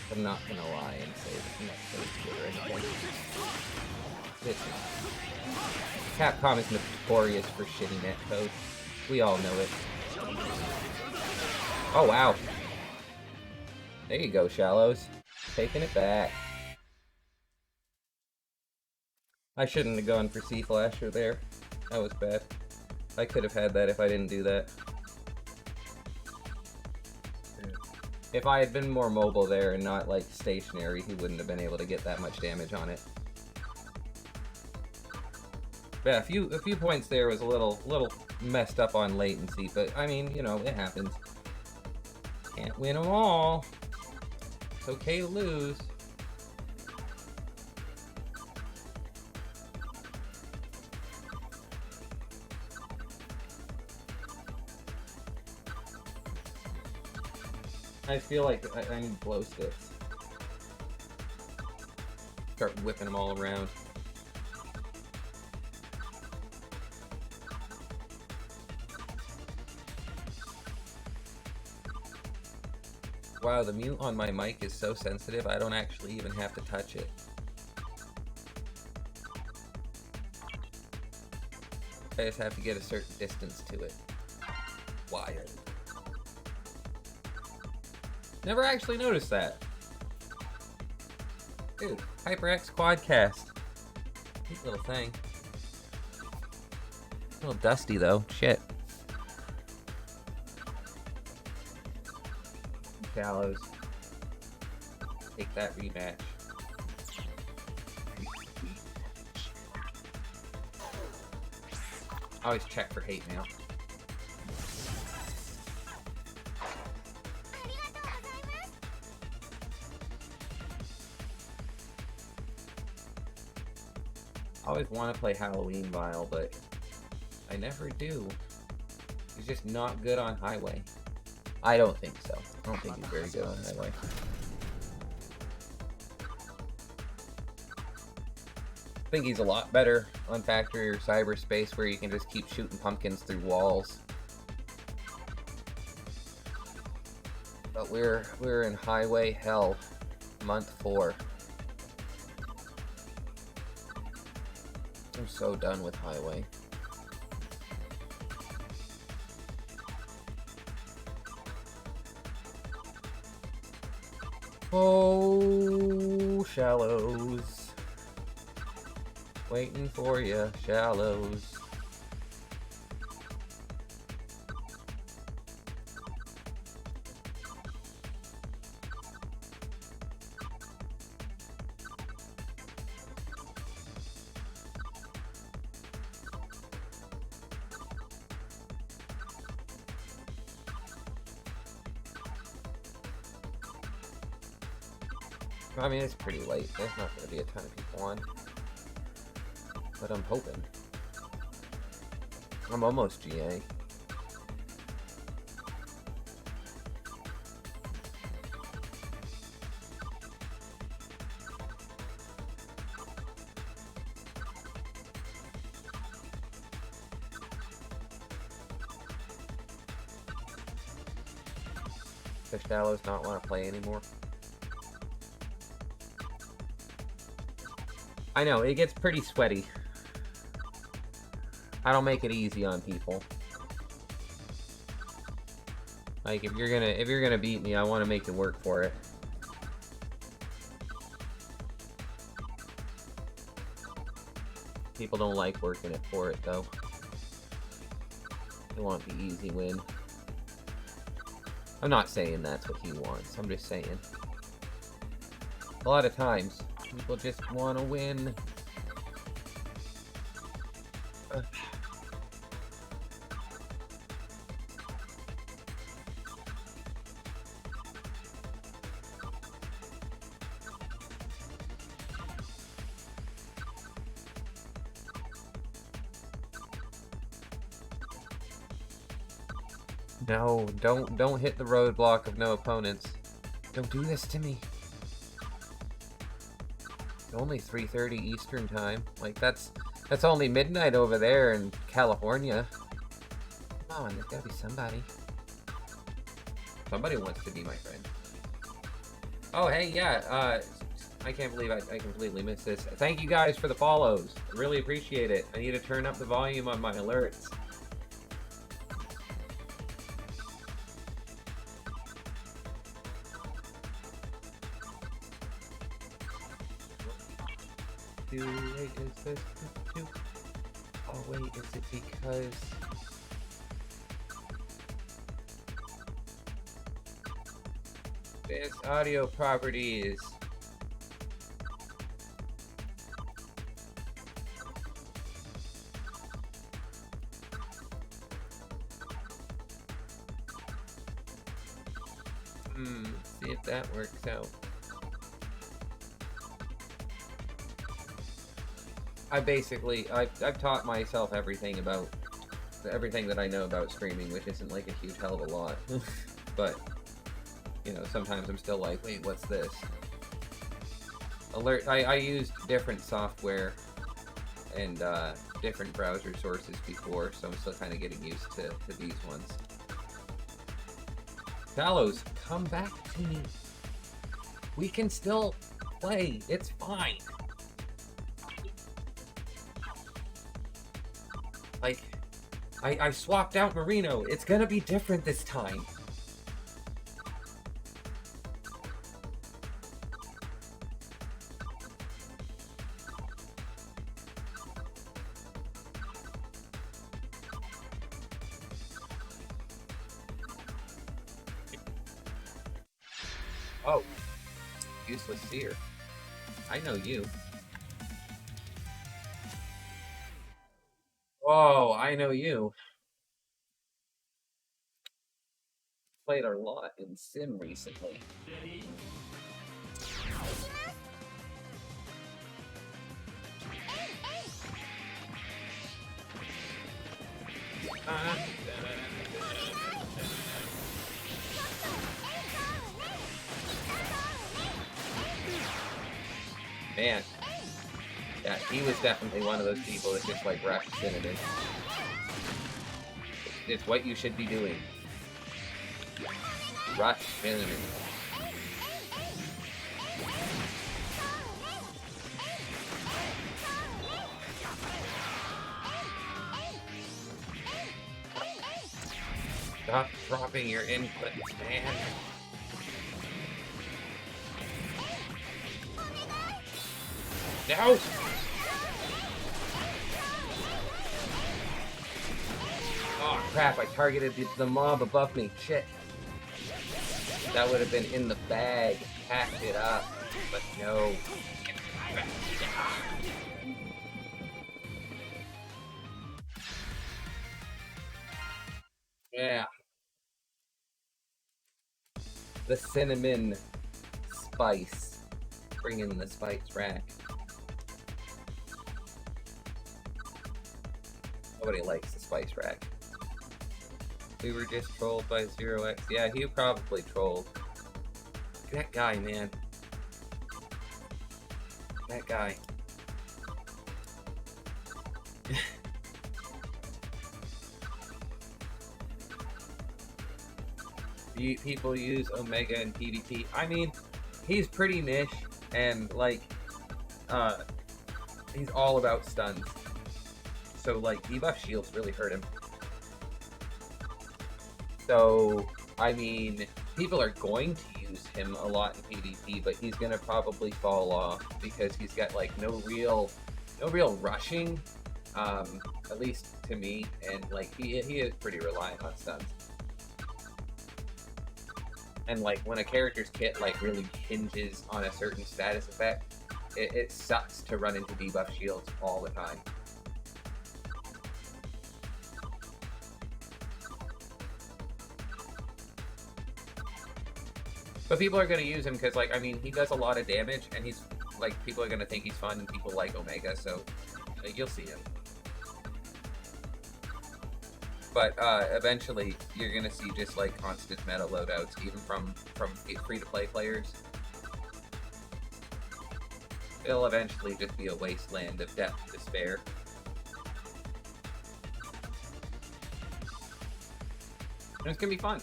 I'm not gonna lie and say that the netcode's good or anything. It's not. Capcom is notorious for shitty netcode. We all know it. Oh, wow. There you go, Shallows. Taking it back. I shouldn't have gone for C-Flasher there. That was bad. I could have had that if I didn't do that. If I had been more mobile there and not, like, stationary, he wouldn't have been able to get that much damage on it. But yeah, a few points there was a little messed up on latency, but, I mean, you know, it happens. Can't win them all. It's okay to lose. I feel like I need glow sticks. Start whipping them all around. Wow, the mute on my mic is so sensitive, I don't actually even have to touch it. I just have to get a certain distance to it. Wild. Never actually noticed that. Dude, HyperX Quadcast. Neat little thing. A little dusty though. Shit. Shallows. Take that rematch. Always check for hate mail. I always want to play Halloween Vile, but I never do. He's just not good on Highway. I don't think so. I don't think he's very good on Highway. I think he's a lot better on Factory or Cyberspace, where you can just keep shooting pumpkins through walls. But we're in Highway Hell, month 4. I'm so done with Highway. Oh, Shallows. Waiting for ya, Shallows. I mean, it's pretty late. There's not going to be a ton of people on. But I'm hoping. I'm almost GA. Does Shallows not want to play anymore? I know, it gets pretty sweaty. I don't make it easy on people. Like, if you're gonna beat me, I want to make you work for it. People don't like working it for it, though. They want the easy win. I'm not saying that's what he wants. I'm just saying. A lot of times, people just want to win. No, don't hit the roadblock of no opponents. Don't do this to me. Only 3:30 Eastern time. Like, that's only midnight over there in California. Come on, there's gotta be somebody. Somebody wants to be my friend. Oh, hey, yeah, I can't believe I completely missed this. Thank you guys for the follows. I really appreciate it. I need to turn up the volume on my alerts. Too late, is this too? Oh wait, is it because this audio property is let's see if that works out. I've taught myself everything that I know about streaming, which isn't like a huge hell of a lot. But, you know, sometimes I'm still like, wait, what's this? I used different software and different browser sources before, so I'm still kind of getting used to these ones. Talos, come back to me. We can still play. It's fine. Like, I swapped out Marino. It's gonna be different this time. Oh, useless seer. I know you. Oh, I know you. Played a lot in Sim recently. Man. Yeah, he was definitely one of those people that just like rushed Cinnamon. It's what you should be doing. Rush Cinnamon. Stop dropping your inputs, man. No! Oh crap, I targeted the mob above me. Shit. That would have been in the bag. Packed it up. But no. Yeah. The cinnamon spice. Bring in the spice rack. Nobody likes the spice rack. We were just trolled by Zero X. Yeah, he probably trolled. That guy, man. That guy. People use Omega in PvP. I mean, he's pretty niche, and like, he's all about stuns. So like, debuff shields really hurt him. So, I mean, people are going to use him a lot in PvP, but he's gonna probably fall off because he's got like no real rushing, at least to me, and like he is pretty reliant on stuns. And like when a character's kit like really hinges on a certain status effect, it sucks to run into debuff shields all the time. But people are going to use him because, like, I mean, he does a lot of damage, and he's, like, people are going to think he's fun, and people like Omega, so like, you'll see him. But eventually, you're going to see just, like, constant meta loadouts, even from free-to-play players. It'll eventually just be a wasteland of death and despair. And it's going to be fun.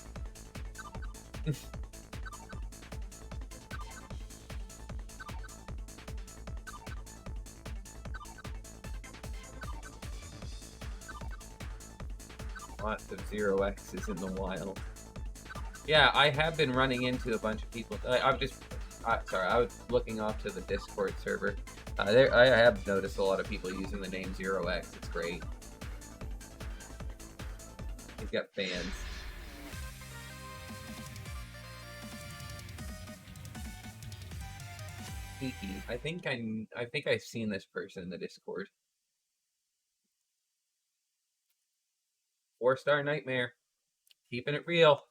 Lots of Zero X's in the wild. Yeah, I have been running into a bunch of people. Sorry, I was looking off to the Discord server. I have noticed a lot of people using the name Zero X. It's great. He's got fans. Kiki. I think I've seen this person in the Discord. 4-star Nightmare. Keeping it real.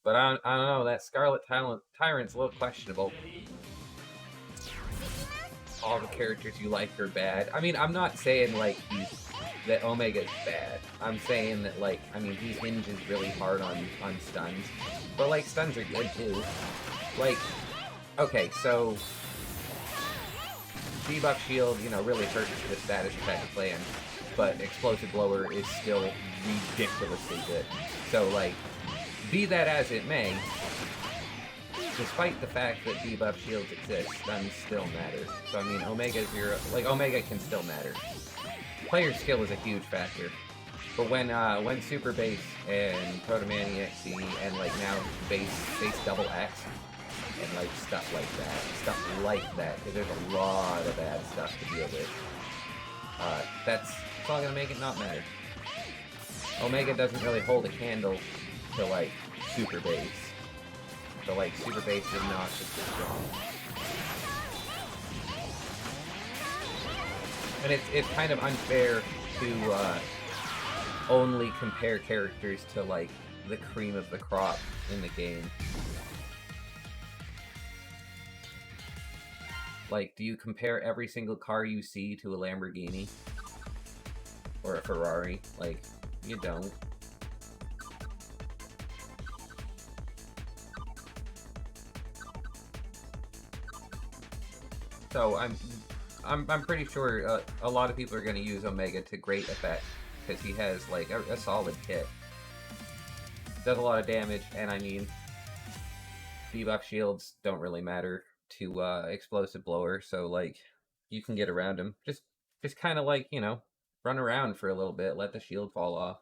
But I don't know, that Scarlet Tyrant's a little questionable. All the characters you like are bad. I mean, I'm not saying, like, that Omega's bad. I'm saying that, like, I mean, he hinges really hard on stuns. But, like, stuns are good, too. Like, okay, so debuff shield, you know, really hurts the status effect of plan. But Explosive Blower is still ridiculously good. So, like, be that as it may, despite the fact that debuff shields exist, none still matter. So I mean, Omega 0, like Omega can still matter. Player skill is a huge factor. But when Super Base and Proto Man EXE and like now base double X and like stuff like that, because there's a lot of bad stuff to deal with. That's all gonna make it not matter. Omega doesn't really hold a candle to like Super Base. So like Super Base is not just as strong. And it's kind of unfair to only compare characters to like the cream of the crop in the game. Like, do you compare every single car you see to a Lamborghini? Or a Ferrari? Like, you don't. So I'm pretty sure a lot of people are going to use Omega to great effect because he has like a solid kit. Does a lot of damage, and I mean, debuff shields don't really matter to Explosive Blower, so like you can get around him. Just kind of like, you know, run around for a little bit, let the shield fall off.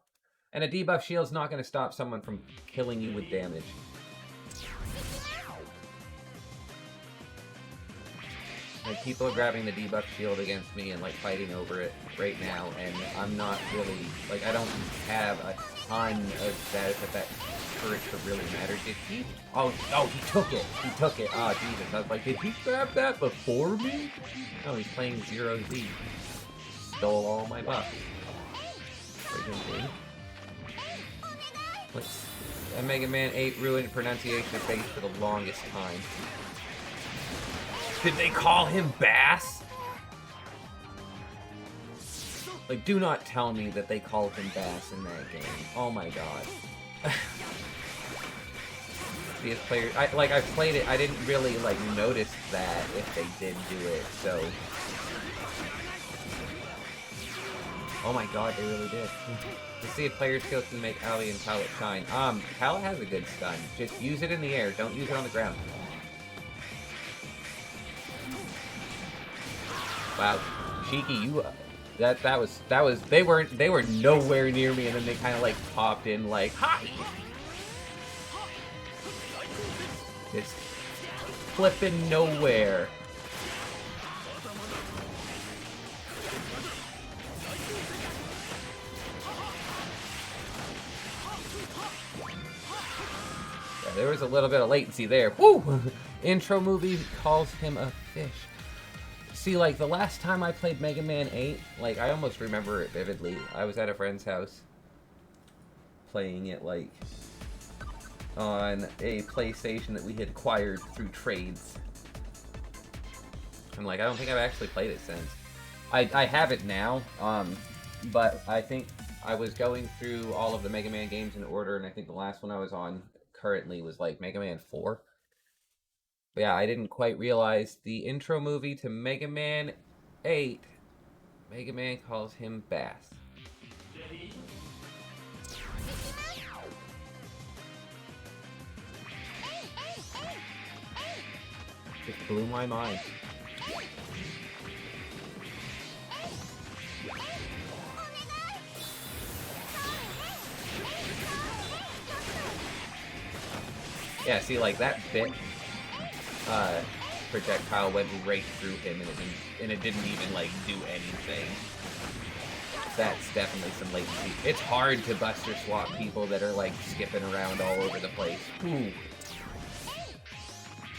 And a debuff shield's not going to stop someone from killing you with damage. Like, people are grabbing the debuff shield against me and like fighting over it right now, and I'm not really, like, I don't have a ton of status effect for it to really matter. Did he? Oh, he took it! He took it! Oh, Jesus. I was like, did he grab that before me? No, he's playing 0Z. Stole all my buffs. Friggin' thing. Let's... And Mega Man 8 ruined pronunciation of base for the longest time. Did they call him Bass? Like, do not tell me that they called him Bass in that game. Oh my god. These players, I've played it, I didn't really, like, notice that if they did do it, so... Oh my god, they really did. Let's see if player skill can make Ali and Pallet shine. Pallet has a good stun. Just use it in the air, don't use it on the ground. Wow, Cheeky, you, that was, they were nowhere near me, and then they kind of like popped in like, hi! Just flipping nowhere. Yeah, there was a little bit of latency there. Woo! Intro movie calls him a fish. See, like, the last time I played Mega Man 8, like, I almost remember it vividly. I was at a friend's house playing it, like, on a PlayStation that we had acquired through trades. I'm like, I don't think I've actually played it since. I have it now, but I think I was going through all of the Mega Man games in order, and I think the last one I was on currently was, like, Mega Man 4. But yeah, I didn't quite realize the intro movie to Mega Man 8, Mega Man calls him Bass. Just blew my mind. Yeah, see, like, that bit projectile went right through him, and it didn't even like do anything. That's definitely some latency. It's hard to buster swap people that are like skipping around all over the place. Ooh.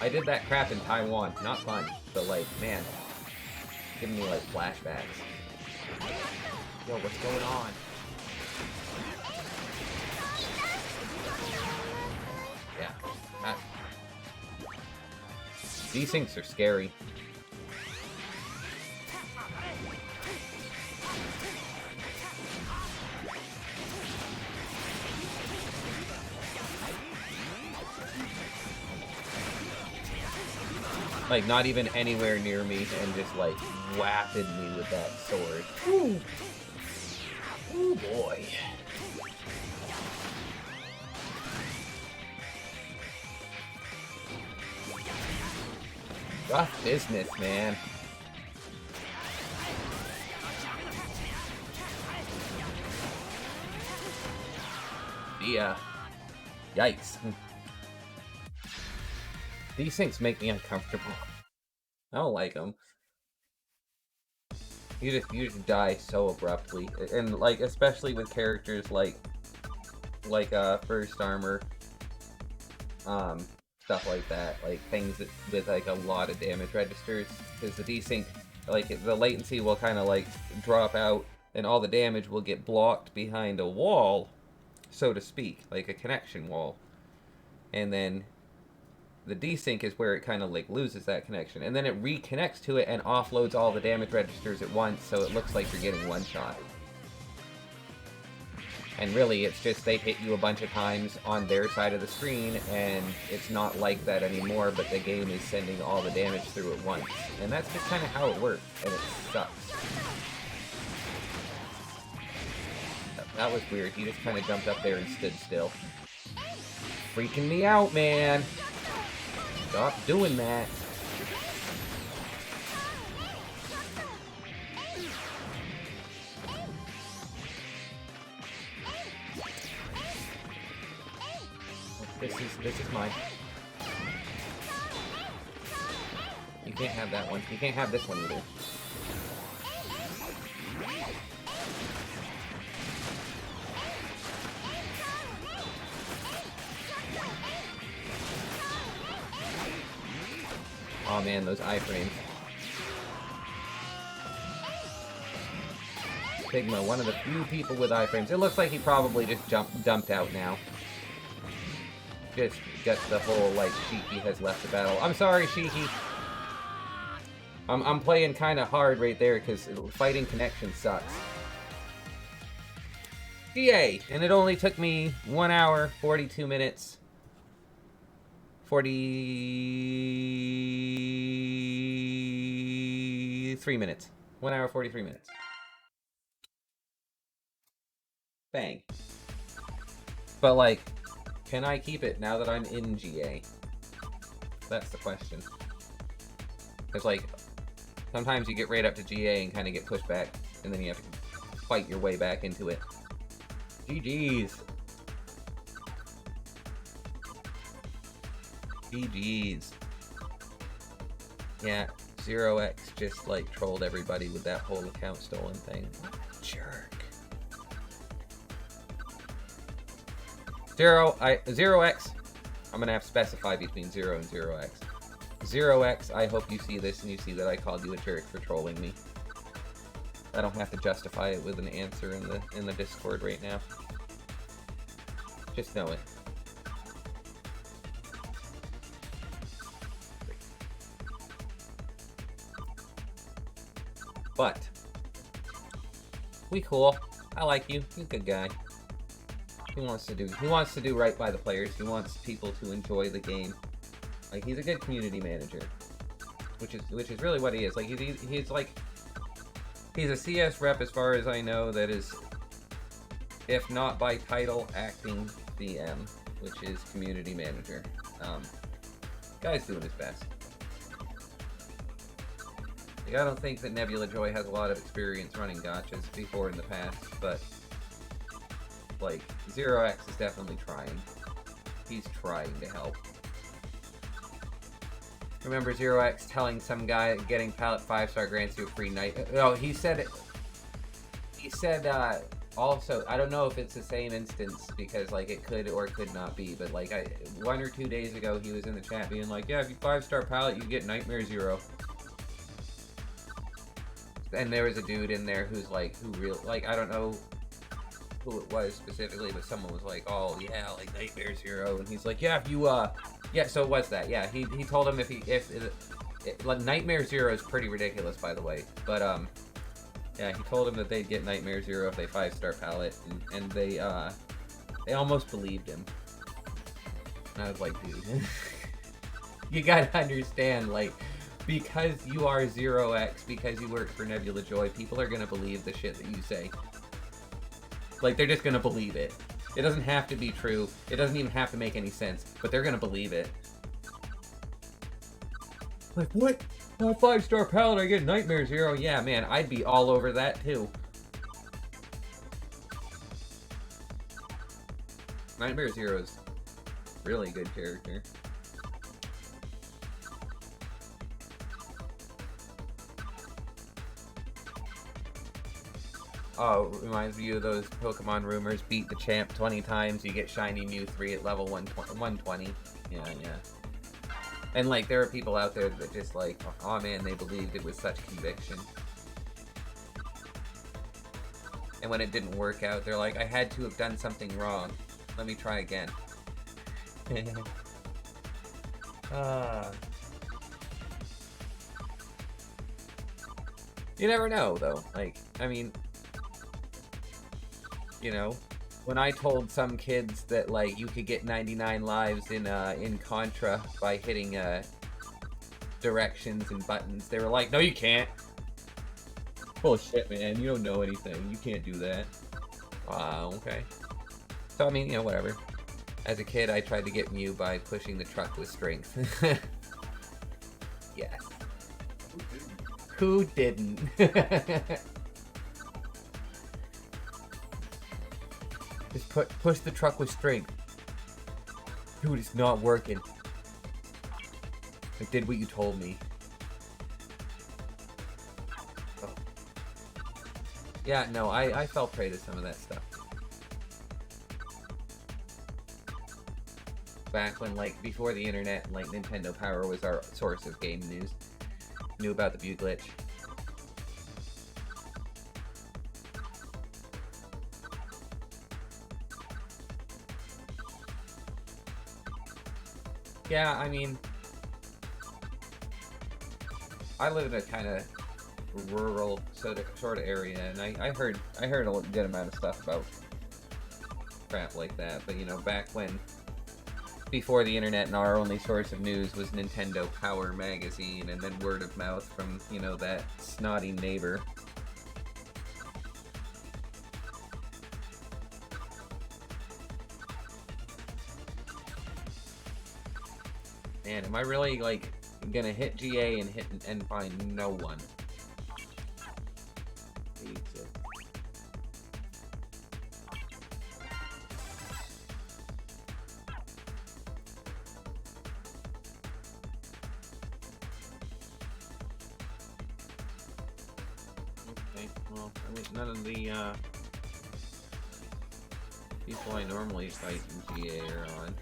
I did that crap in Taiwan. Not fun, but like, man, giving me like flashbacks. Yo, what's going on? Yeah. These things are scary. Like, not even anywhere near me, and just, like, whapping me with that sword. Ooh. Ooh, boy. Rough business, man. Yeah. Yikes. These things make me uncomfortable. I don't like them. You just die so abruptly, and like especially with characters like First Armor, stuff like that, like things that, with like a lot of damage registers, because the desync, like the latency will kind of like drop out, and all the damage will get blocked behind a wall, so to speak, like a connection wall, and then the desync is where it kind of like loses that connection, and then it reconnects to it and offloads all the damage registers at once, so it looks like you're getting one shot. And really, it's just they hit you a bunch of times on their side of the screen, and it's not like that anymore, but the game is sending all the damage through at once. And that's just kind of how it works, and it sucks. That was weird. He just kind of jumped up there and stood still. Freaking me out, man! Stop doing that. This is mine. You can't have that one. You can't have this one either. Oh man, those iframes. Sigma, one of the few people with iframes. It looks like he probably just dumped out now. Just gets the whole, like, Shiki has left the battle. I'm sorry, Shiki. I'm playing kind of hard right there because fighting connection sucks. GA! And it only took me 1 hour, 42 minutes. 43 minutes. 1 hour, 43 minutes. Bang. But, like, can I keep it now that I'm in GA? That's the question. Because, like, sometimes you get right up to GA and kind of get pushed back, and then you have to fight your way back into it. GG's. GG's. Yeah, Zero X just, like, trolled everybody with that whole account stolen thing. Jerk. Zero X, I'm gonna have to specify between 0 and 0X. 0X, I hope you see this and you see that I called you a jerk for trolling me. I don't have to justify it with an answer in the Discord right now. Just know it. But we cool. I like you. You're a good guy. He wants to do right by the players. He wants people to enjoy the game. Like, he's a good community manager, which is really what he is. Like, he's like, he's a CS rep as far as I know that is, if not by title, acting DM, which is community manager. Guy's doing his best. Like, I don't think that Nebula Joy has a lot of experience running gachas before in the past, but like, Zero X is definitely trying. He's trying to help. Remember Zero X telling some guy getting pallet 5-star grants you a free night? No, he said also, I don't know if it's the same instance because, like, it could or could not be, but, like, 1 or 2 days ago he was in the chat being like, yeah, if you 5-star pallet, you get Nightmare Zero. And there was a dude in there who's like, like, I don't know who it was specifically, but someone was like, oh yeah, like Nightmare Zero, and he's like, yeah, if you yeah, so what's that? Yeah, he told him like, Nightmare Zero is pretty ridiculous, by the way, but yeah, he told him that they'd get Nightmare Zero if they 5-star pallet, and they almost believed him. And I was like, dude, you gotta understand, like, because you are Zero X, because you work for Nebula Joy, people are gonna believe the shit that you say. Like, they're just gonna believe it. It doesn't have to be true. It doesn't even have to make any sense, but they're gonna believe it. Like, what? A 5-star palette, I get Nightmare Zero. Yeah, man, I'd be all over that too. Nightmare Zero's really good character. Oh, reminds me of those Pokemon rumors. Beat the champ 20 times, you get shiny Mew 3 at level 120. Yeah, yeah. And, like, there are people out there that just, like, oh man, they believed it with such conviction. And when it didn't work out, they're like, I had to have done something wrong. Let me try again. You never know, though. Like, I mean, you know, when I told some kids that, like, you could get 99 lives in Contra by hitting directions and buttons, they were like, no, you can't. Bullshit, man. You don't know anything. You can't do that. Okay. So, I mean, you know, whatever. As a kid, I tried to get Mew by pushing the truck with strength. Yes. Who didn't? Just push the truck with strength. Dude, it's not working. I did what you told me. Oh. Yeah, no, I fell prey to some of that stuff. Back when, like, before the internet, like, Nintendo Power was our source of game news. Knew about the View glitch. Yeah, I mean, I live in a kind of rural sort of area, and I heard a good amount of stuff about crap like that. But you know, back when, before the internet, and our only source of news was Nintendo Power magazine, and then word of mouth from, you know, that snotty neighbor. Man, am I really, like, gonna hit GA and find no one? Jesus. Okay, well, at least none of the people I normally fight in GA are on.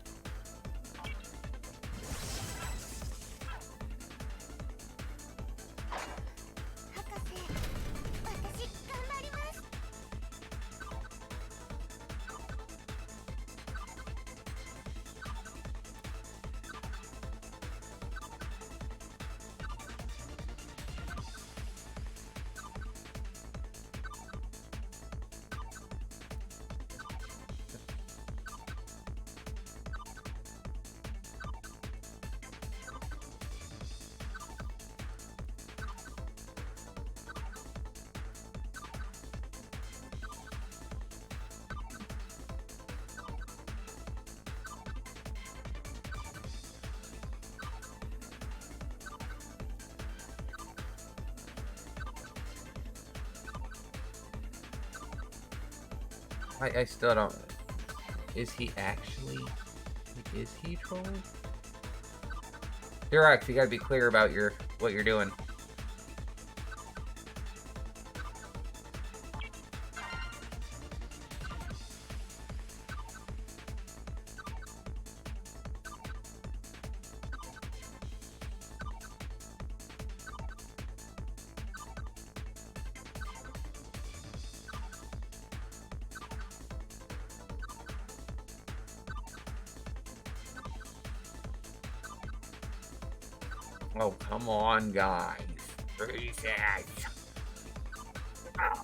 I still don't... Is he actually... Is he trolling? Durex, you gotta be clear about what you're doing. Oh, come on, guys. Jesus. Oh.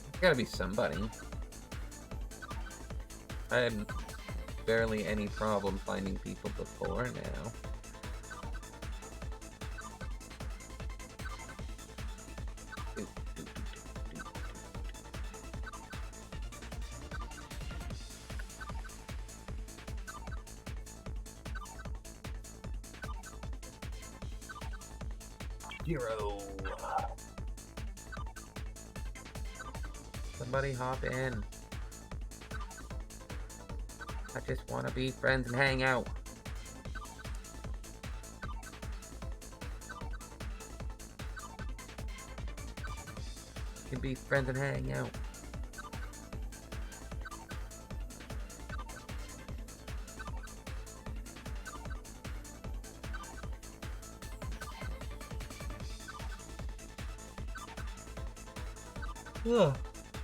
There's gotta be somebody. I had barely any problem finding people before now. Hero. Somebody hop in. I just want to be friends and hang out. Can be friends and hang out.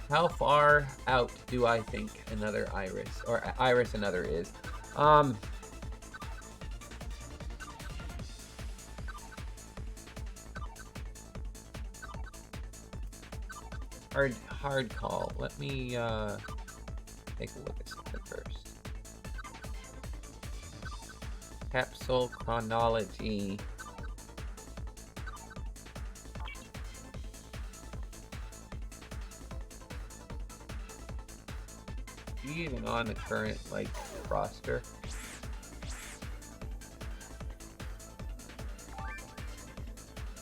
How far out do I think another Iris or Iris another is? Hard call. Let me take a look at something first. Capsule chronology. Even on the current like roster.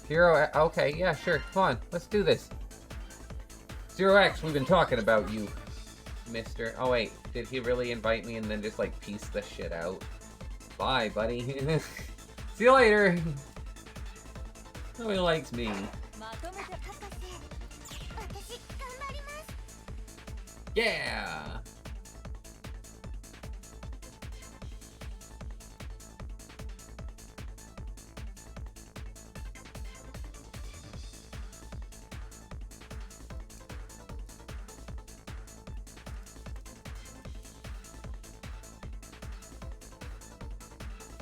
Zero. Okay, yeah, sure. Come on, let's do this. Zero X, we've been talking about you, Mister. Oh wait, did he really invite me and then just like piece the shit out? Bye, buddy. See you later. Nobody likes me. Yeah.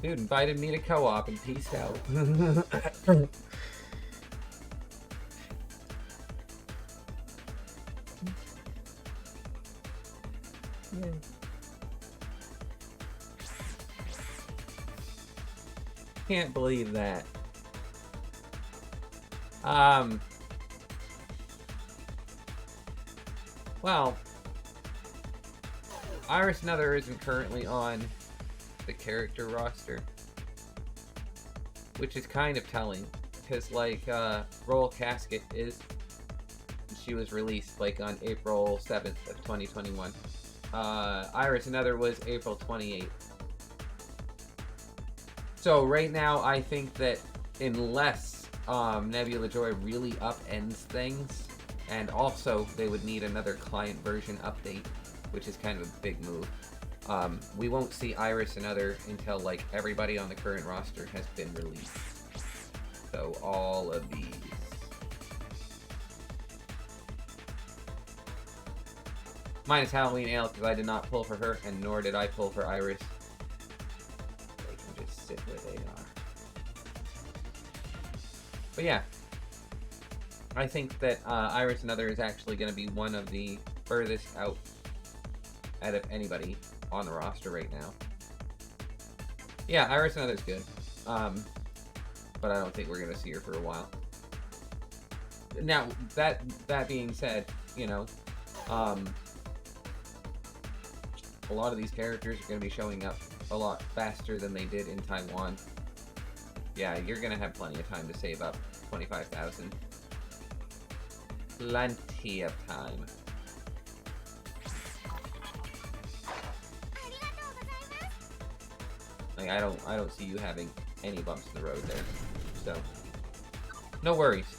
Dude invited me to co-op and peaced out. Can't believe that. Well, Iris Nether isn't currently on the character roster, which is kind of telling, because like Royal Casket is, she was released like on April 7th of 2021. Iris Nether was April 28th. So right now I think that unless Nebula Joy really upends things, and also they would need another client version update, which is kind of a big move. We won't see Iris Another until like everybody on the current roster has been released. So all of these. Minus Halloween Ale, because I did not pull for her, and nor did I pull for Iris. They can just sit where they are. But yeah. I think that Iris Another is actually going to be one of the furthest out of anybody on the roster right now. Yeah, Iris Another's good. But I don't think we're going to see her for a while. Now, that being said, you know, a lot of these characters are going to be showing up a lot faster than they did in Taiwan. Yeah, you're going to have plenty of time to save up 25,000. Plenty of time. Like, I don't see you having any bumps in the road there. So, no worries.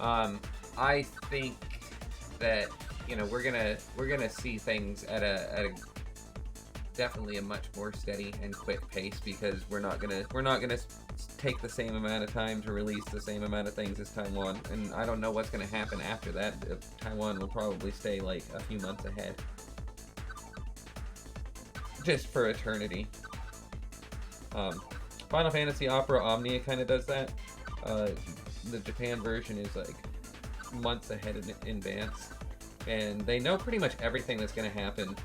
I think that, you know, we're gonna see things at a definitely a much more steady and quick pace, because we're not gonna take the same amount of time to release the same amount of things as Taiwan, and I don't know what's gonna happen after that. Taiwan will probably stay like a few months ahead, just for eternity. Final Fantasy Opera Omnia kind of does that. The Japan version is like months ahead in advance, and they know pretty much everything that's going to happen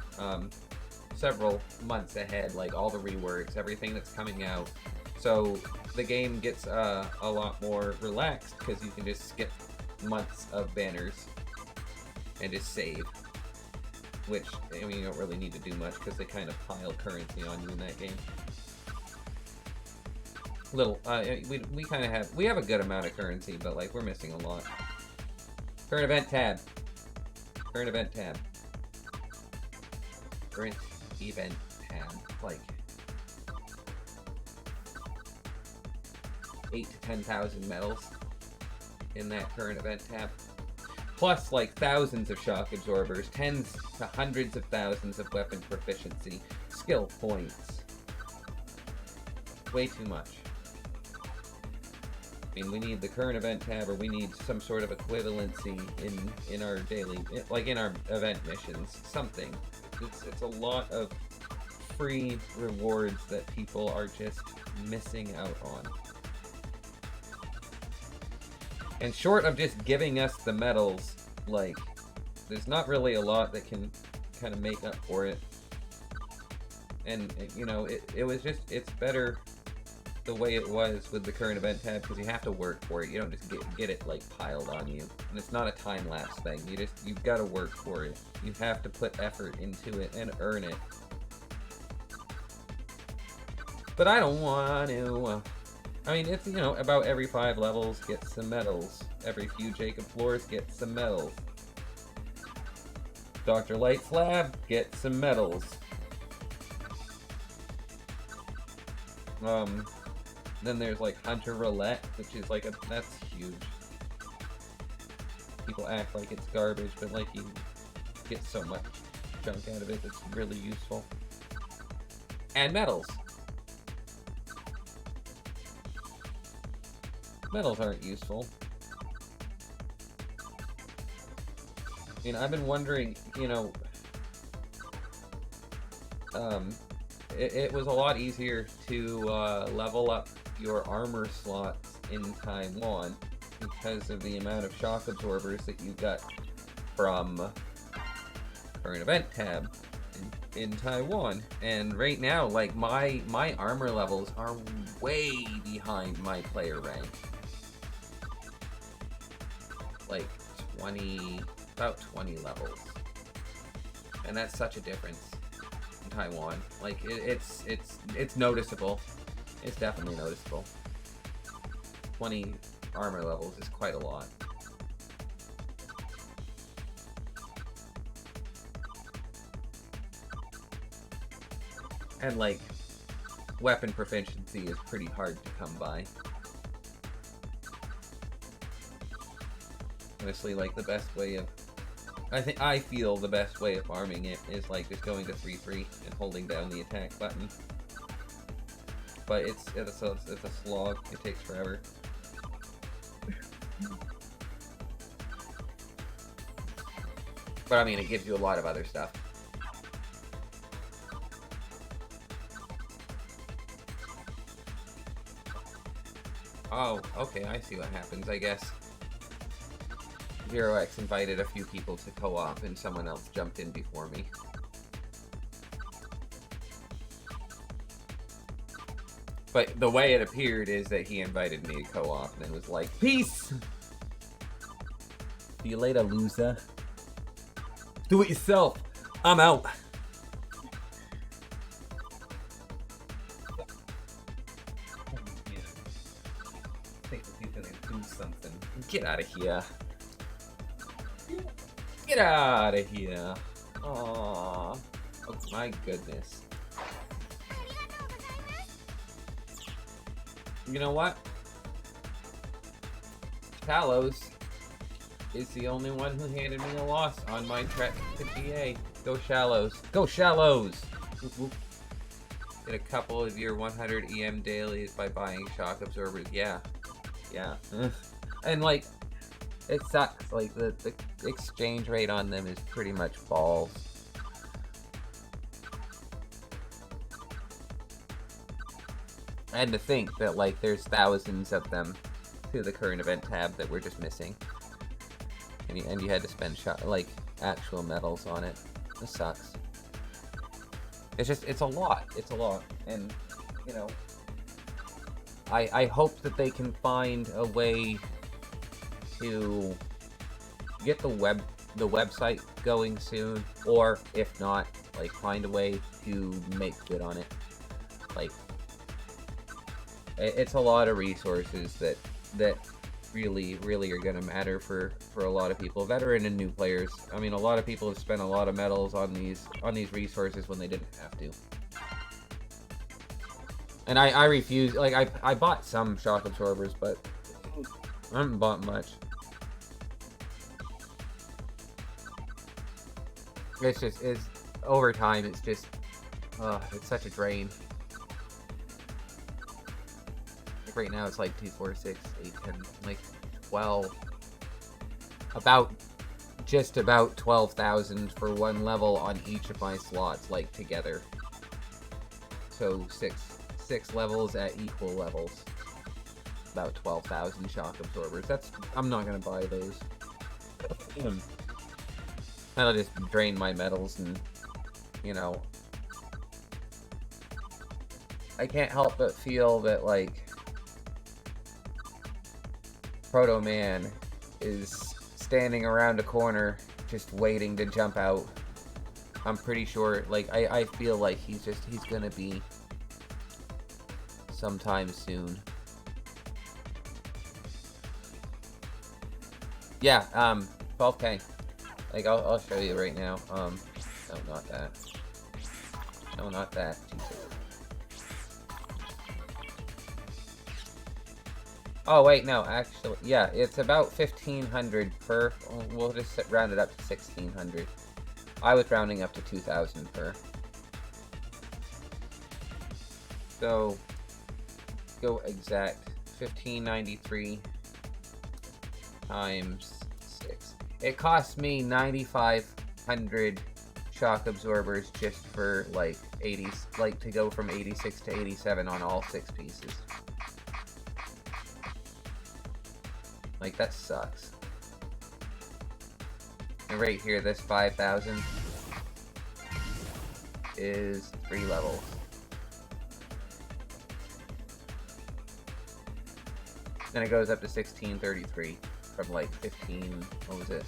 several months ahead, like all the reworks, everything that's coming out. So the game gets a lot more relaxed, because you can just skip months of banners and just save. Which, I mean, you don't really need to do much, because they kind of pile currency on you in that game. little. We kind of have a good amount of currency, but like we're missing a lot. Current event tab. Current event tab. Current event tab. Like 8 to 10,000 medals in that current event tab. Plus like thousands of shock absorbers, tens to hundreds of thousands of weapon proficiency, skill points. Way too much. I mean, we need the current event tab, or we need some sort of equivalency in our daily, like in our event missions. Something. It's a lot of free rewards that people are just missing out on. And short of just giving us the medals, like, there's not really a lot that can kind of make up for it. And, you know, it was just, it's better the way it was with the current event tab, because you have to work for it. You don't just get it, like, piled on you. And it's not a time-lapse thing. You've got to work for it. You have to put effort into it and earn it. But I don't want to... I mean, it's, you know, about every 5 levels gets some medals. Every few Jacob floors gets some medals. Dr. Light's lab gets some medals. Then there's like Hunter Roulette, which is like that's huge. People act like it's garbage, but like you get so much junk out of it that's really useful. And medals. Medals aren't useful. I mean, I've been wondering, you know, it was a lot easier to level up your armor slots in Taiwan because of the amount of shock absorbers that you got from current event tab in Taiwan. And right now, like, my armor levels are way behind my player rank. Like 20, about 20 levels. And that's such a difference in Taiwan. Like, it's noticeable. It's definitely noticeable. 20 armor levels is quite a lot. And like, weapon proficiency is pretty hard to come by. Honestly, like, the best way of... I feel the best way of farming it is like just going to 3-3 and holding down the attack button. But it's a slog. It takes forever. But I mean, it gives you a lot of other stuff. Oh, okay, I see what happens, I guess. Zero X invited a few people to co-op and someone else jumped in before me. But the way it appeared is that he invited me to co-op and then was like, peace! See you later, loser. Do it yourself. I'm out. Take the people and do something. Get out of here. Get out of here. Aww. Oh my goodness. You know what? Talos is the only one who handed me a loss on my trek to DA. Go Shallows. Go Shallows! Whoop, whoop. Get a couple of your 100 EM dailies by buying shock absorbers. Yeah. Yeah. And like, it sucks. Like, the exchange rate on them is pretty much balls. And to think that, like, there's thousands of them through the current event tab that we're just missing. And you had to spend, like, actual medals on it. This sucks. It's just, it's a lot. It's a lot. And, you know, I hope that they can find a way to get the website going soon, or if not, like, find a way to make good on it. Like, It's a lot of resources that really are gonna matter for a lot of people, veteran and new players. I mean, a lot of people have spent a lot of medals on these resources when they didn't have to. And I refuse. Like I bought some shock absorbers, but I haven't bought much. It's just over time. It's just it's such a drain. Like right now, it's like 2, 4, 6, 8, 10, like 12. Just about 12,000 for one level on each of my slots, like together. So six levels at equal levels. About 12,000 shock absorbers. I'm not gonna buy those. That'll just drain my medals, and you know, I can't help but feel that like Proto Man is standing around a corner just waiting to jump out. I'm pretty sure, like, I feel like he's gonna be sometime soon. Yeah, 12K. Like, I'll show you right now. No, not that. No, not that. Jesus. Oh, wait, no, actually, yeah, it's about 1,500 per. We'll just round it up to 1,600. I was rounding up to 2,000 per. So, go exact. 1,593 times 6. It cost me 9,500 shock absorbers just for like 80s, like to go from 86 to 87 on all 6 pieces. Like, that sucks. And right here, this 5,000 is 3 levels. Then it goes up to 1633 from like 15, what was it?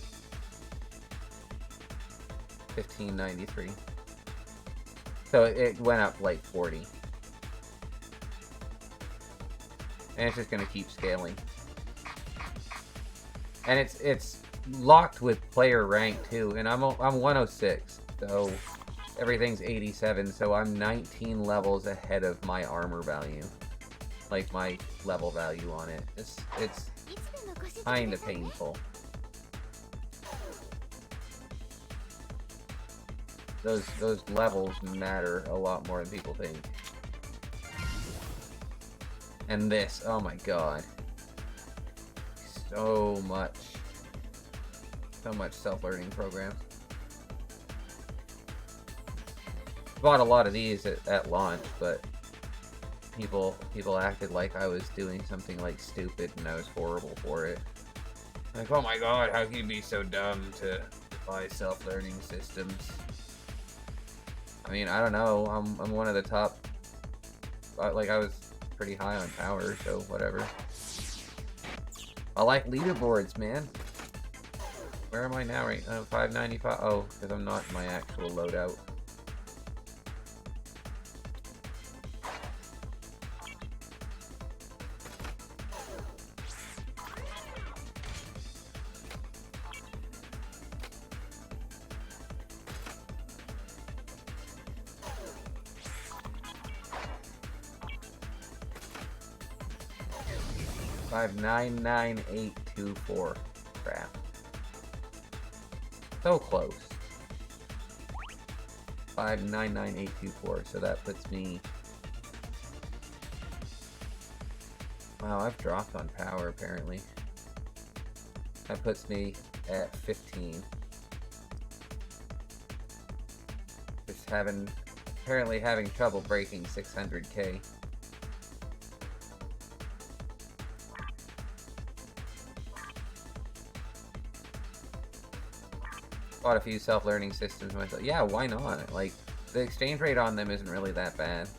1593. So it went up like 40. And it's just gonna keep scaling. And it's locked with player rank too, and I'm 106, so everything's 87, so I'm 19 levels ahead of my armor value, like my level value on it. It's kind of painful. Those levels matter a lot more than people think. And this, oh my god. So much self-learning programs. Bought a lot of these at launch, but people acted like I was doing something like stupid and I was horrible for it. Like, oh my god, how can you be so dumb to buy self-learning systems? I mean, I don't know. I'm one of the top. Like, I was pretty high on power, so whatever. I like leaderboards, man. Where am I now? Right? 595. Oh, because I'm not in my actual loadout. Five 99824. Crap. So close. 599824. So that puts me. Wow, I've dropped on power apparently. That puts me at 15. Just apparently having trouble breaking 600k. Bought a few self-learning systems myself. Yeah, why not? Like, the exchange rate on them isn't really that bad.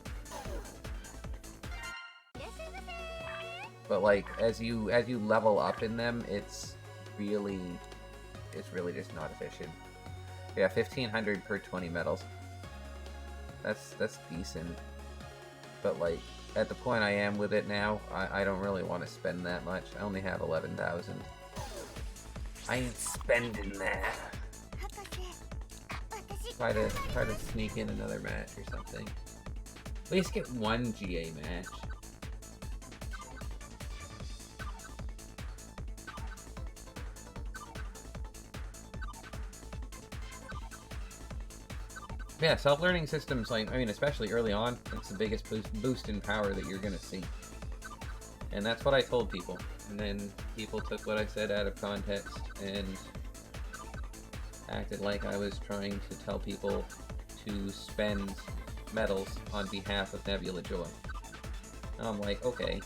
But like, as you level up in them, it's really just not efficient. Yeah, 1,500 per 20 medals. That's decent. But like, at the point I am with it now, I don't really want to spend that much. I only have 11,000. I ain't spending that. Try to sneak in another match or something. At least get one GA match. Yeah, self-learning systems, like, I mean, especially early on, it's the biggest boost in power that you're gonna see. And that's what I told people. And then people took what I said out of context and acted like I was trying to tell people to spend medals on behalf of Nebula Joy. And I'm like, okay.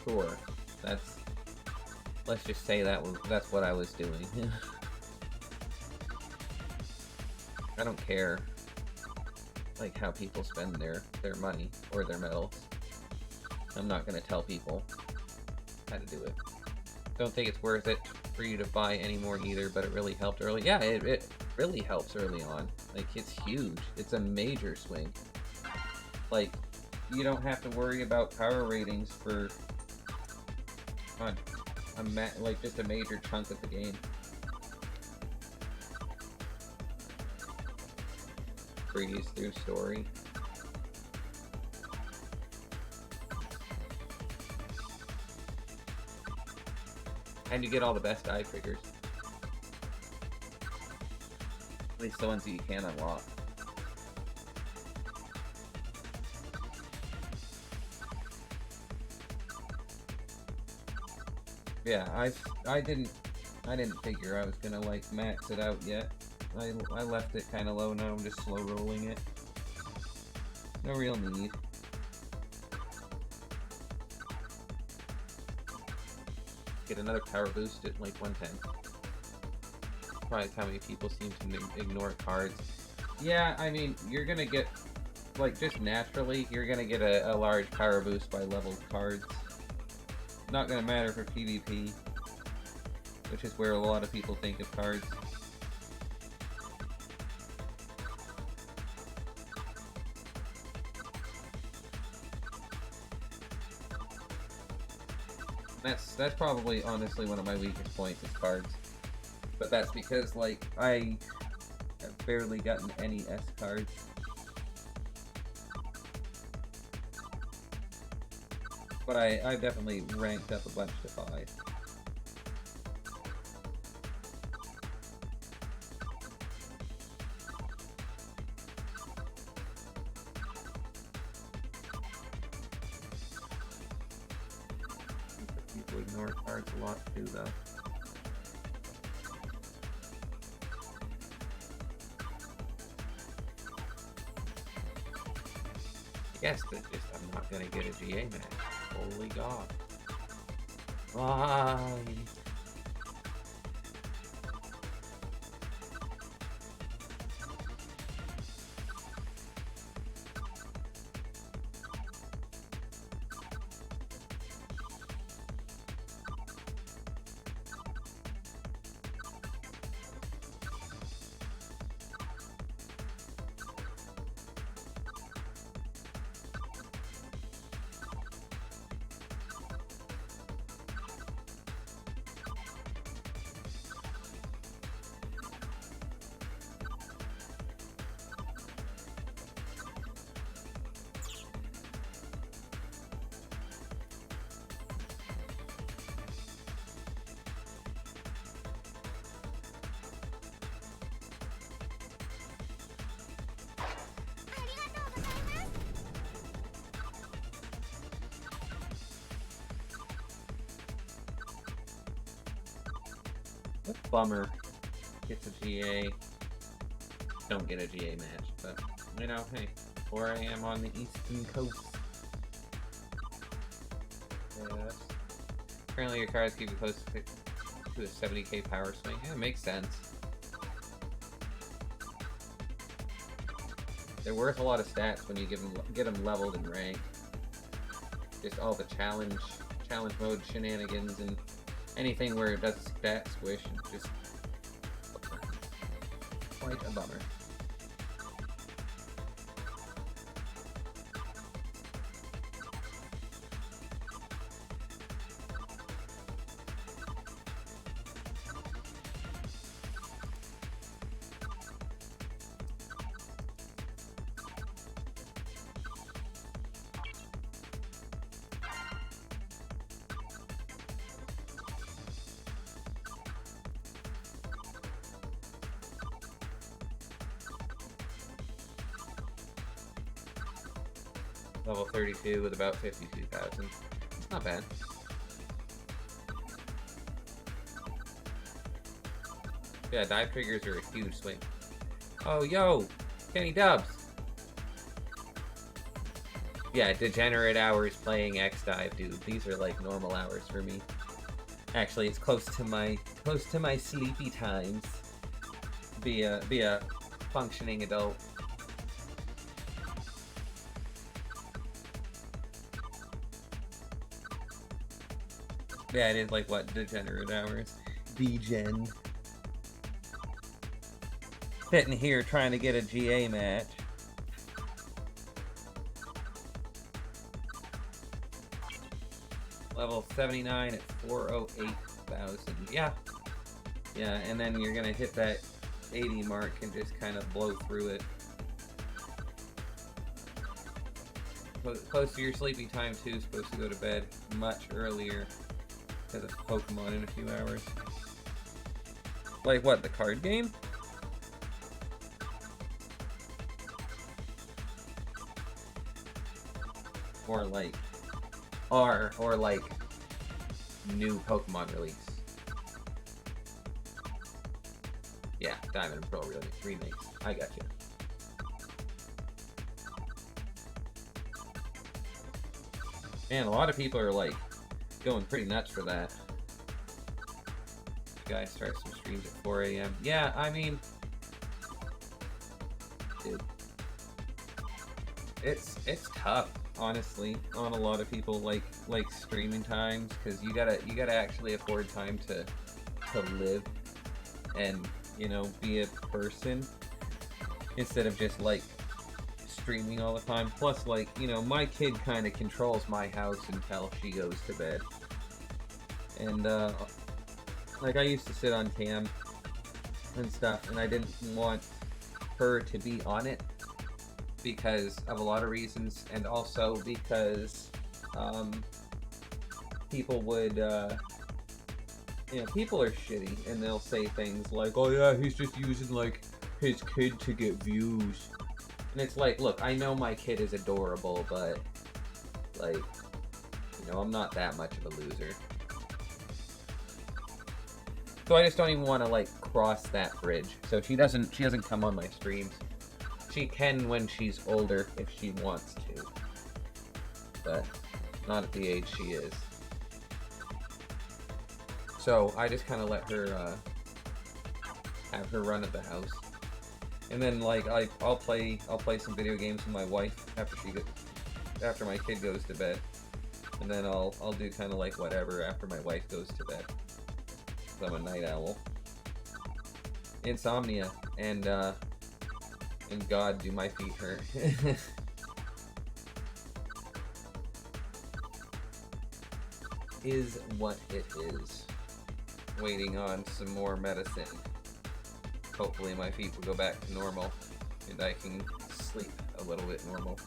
Sure. Let's just say that's what I was doing. I don't care, like, how people spend their money or their medals. I'm not gonna tell people how to do it. Don't think it's worth it for you to buy anymore either, but it really helped early. Yeah, it really helps early on. Like, it's huge. It's a major swing. Like, you don't have to worry about power ratings for like just a major chunk of the game. Breeze through story. And you get all the best eye triggers. At least the ones that you can unlock. Yeah, I didn't figure I was gonna, like, max it out yet. I left it kind of low. Now I'm just slow rolling it. No real need. Get another power boost at like 110. Surprised how many people seem to ignore cards. Yeah, I mean, you're gonna get, like, just naturally, you're gonna get a large power boost by leveled cards. Not gonna matter for PvP, which is where a lot of people think of cards. That's probably, honestly, one of my weakest points is cards. But that's because, like, I have barely gotten any S cards. But I definitely ranked up a bunch to 5. People ignore cards a lot too, though. I guess that just I'm not gonna get a GA match. Holy God. Why? Bummer. Gets a GA. Don't get a GA match, but, you know, hey, 4 AM on the Eastern Coast. Yes. Apparently your cards keep you close to a 70k power swing. Yeah, it makes sense. They're worth a lot of stats when you get them leveled and ranked. Just all the challenge mode shenanigans and anything where it does a stat squish, and just quite a bummer. Level 32 with about 52,000. It's not bad. Yeah, dive triggers are a huge swing. Oh, yo! Kenny Dubs! Yeah, degenerate hours playing X-Dive, dude. These are like normal hours for me. Actually, it's close to my sleepy times. Be a functioning adult. Yeah, it is like what, degenerate hours. Degen. Sitting here trying to get a GA match. Level 79 at 408,000. Yeah. Yeah, and then you're gonna hit that 80 mark and just kind of blow through it. Close to your sleepy time too, supposed to go to bed much earlier because of Pokemon in a few hours. Like what, the card game? Or like, or like new Pokemon release. Yeah, Diamond and Pearl remakes. I got you. Man, a lot of people are like going pretty nuts for that. This guy starts some streams at 4 a.m. Yeah, I mean, dude, it's tough, honestly, on a lot of people like streaming times, because you gotta actually afford time to live and, you know, be a person instead of just like streaming all the time. Plus, like, you know, my kid kind of controls my house until she goes to bed, and like, I used to sit on cam and stuff, and I didn't want her to be on it because of a lot of reasons, and also because people would you know, people are shitty and they'll say things like, oh yeah, he's just using like his kid to get views. And it's like, look, I know my kid is adorable, but like, you know, I'm not that much of a loser. So I just don't even want to like cross that bridge. So she doesn't come on my streams. She can when she's older if she wants to, but not at the age she is. So I just kind of let her have her run at the house, and then like I'll play some video games with my wife after my kid goes to bed, and then I'll do kind of like whatever after my wife goes to bed. 'Cause I'm a night owl. Insomnia and God, do my feet hurt. Is what it is. Waiting on some more medicine. Hopefully my feet will go back to normal and I can sleep a little bit normal.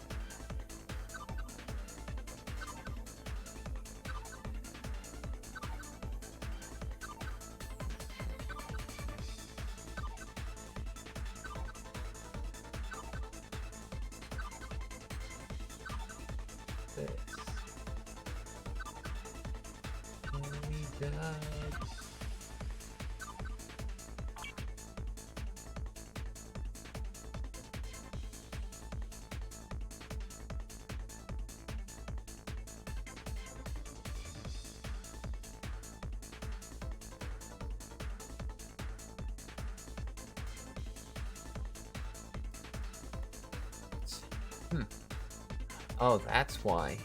Oh, that's why.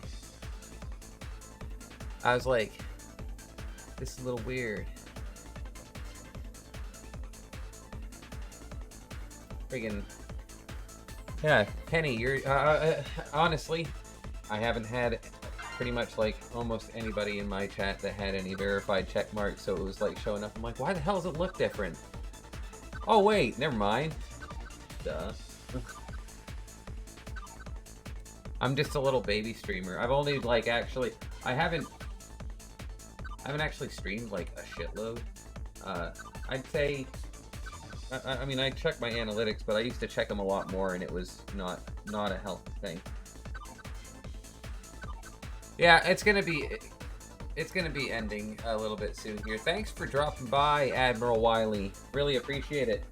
I was like, this is a little weird. Friggin'. Yeah, Penny, you're, honestly, I haven't had pretty much like almost anybody in my chat that had any verified check marks, so it was like showing up. I'm like, why the hell does it look different? Oh wait, never mind. Duh. I'm just a little baby streamer. I've only like actually, I haven't actually streamed like a shitload. I'd say, I mean, I check my analytics, but I used to check them a lot more, and it was not a healthy thing. Yeah, it's gonna be ending a little bit soon here. Thanks for dropping by, Admiral Wiley. Really appreciate it.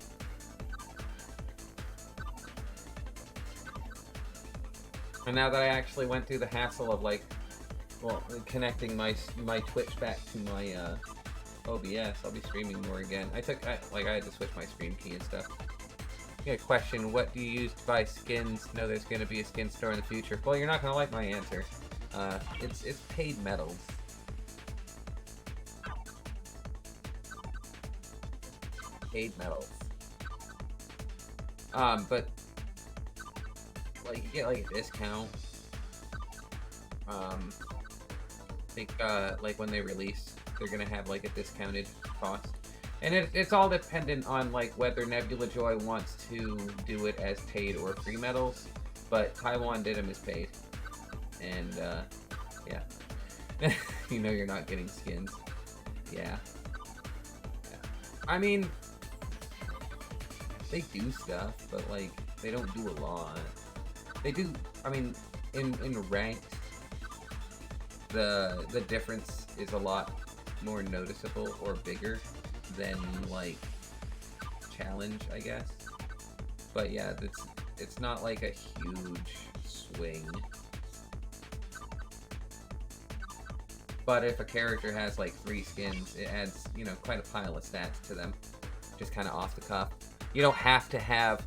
And now that I actually went through the hassle of like, well, connecting my Twitch back to my OBS, I'll be streaming more again. I had to switch my stream key and stuff. I got a question: what do you use to buy skins? No, there's gonna be a skin store in the future. Well, you're not gonna like my answer. It's paid medals. Paid medals. But like you get like a discount. I think like when they release, they're gonna have like a discounted cost, and it's all dependent on like whether Nebula Joy wants to do it as paid or free medals. But Taiwan did them as paid, and yeah, you know you're not getting skins. Yeah. I mean, they do stuff, but like they don't do a lot. They do. I mean, in ranked, the difference is a lot more noticeable or bigger than like challenge, I guess. But yeah, it's not like a huge swing. But if a character has like 3 skins, it adds, you know, quite a pile of stats to them, just kind of off the cuff. You don't have to have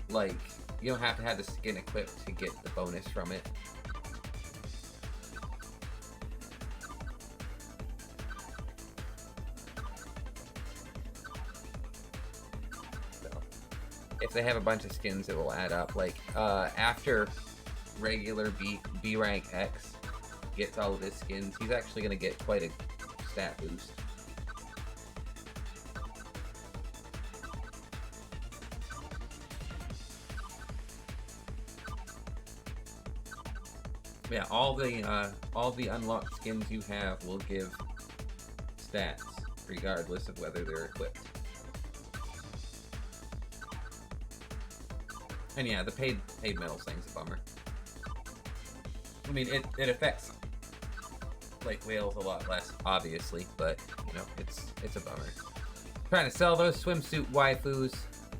like, you don't have to have the skin equipped to get the bonus from it. So, if they have a bunch of skins, it will add up. Like, after regular B rank X gets all of his skins, he's actually going to get quite a stat boost. Yeah, all the unlocked skins you have will give stats, regardless of whether they're equipped. And yeah, the paid medals thing's a bummer. I mean, it affects like whales a lot less, obviously, but you know, it's a bummer. Trying to sell those swimsuit waifus.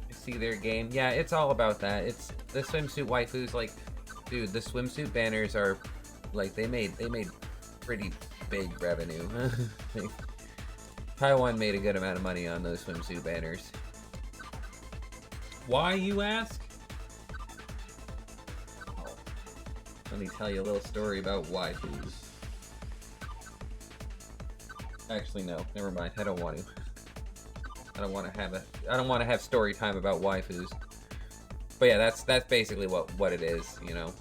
You see their game. Yeah, it's all about that. It's the swimsuit waifus. Like, dude, the swimsuit banners are like they made pretty big revenue. Taiwan made a good amount of money on those swimsuit banners. Why, you ask? Oh, let me tell you a little story about waifus. Actually, no, never mind. I don't want to. I don't want to have story time about waifus. But yeah, that's basically what it is, you know.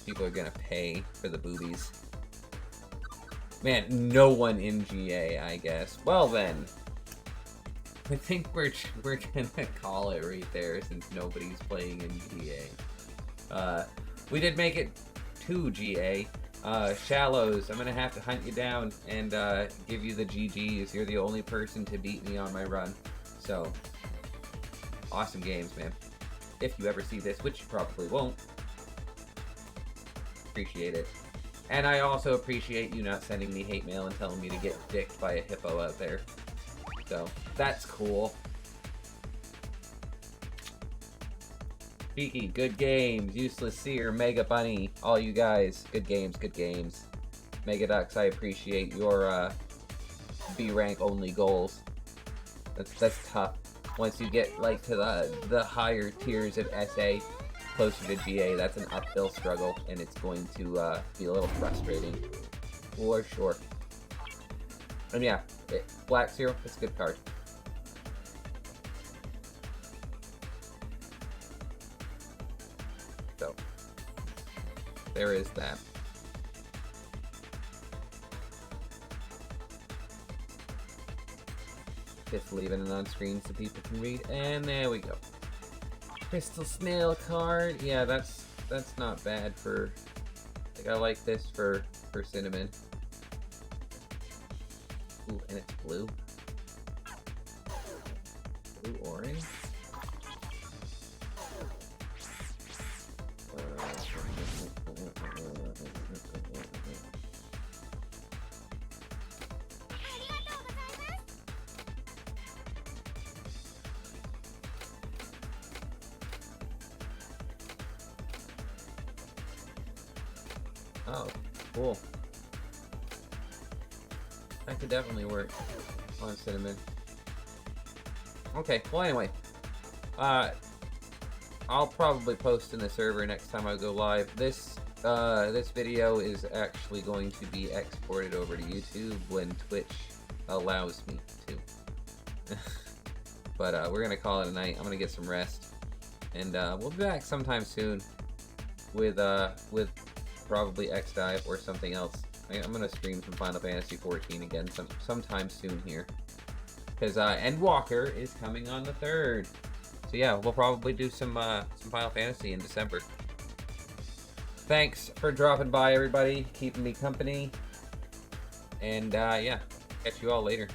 People are gonna pay for the boobies. Man, no one in GA, I guess. Well then, I think we're gonna call it right there since nobody's playing in GA. We did make it to GA. Shallows, I'm gonna have to hunt you down and give you the GGs. You're the only person to beat me on my run. So, awesome games, man. If you ever see this, which you probably won't. Appreciate it. And I also appreciate you not sending me hate mail and telling me to get dicked by a hippo out there. So, that's cool. Peaky, good games. Useless Seer, Mega Bunny, all you guys. Good games, good games. Mega Ducks, I appreciate your B rank only goals. That's tough. Once you get like to the higher tiers of SA, closer to GA, that's an uphill struggle, and it's going to be a little frustrating, for sure. And yeah, Black Zero, it's a good card. So, there is that. Just leaving it on screen so people can read, and there we go. Crystal Snail card, yeah, that's not bad for. Like, I like this for Cinnamon. Ooh, and it's blue. Blue orange. Oh, cool. That could definitely work on Cinnamon. Okay, well anyway. I'll probably post in the server next time I go live. This video is actually going to be exported over to YouTube when Twitch allows me to. But we're gonna call it a night. I'm gonna get some rest, and we'll be back sometime soon with probably XDive or something else. I'm gonna stream some Final Fantasy 14 again sometime soon here, because Endwalker is coming on the 3rd. So yeah, we'll probably do some Final Fantasy in December. Thanks for dropping by, everybody, keeping me company, and yeah, catch you all later.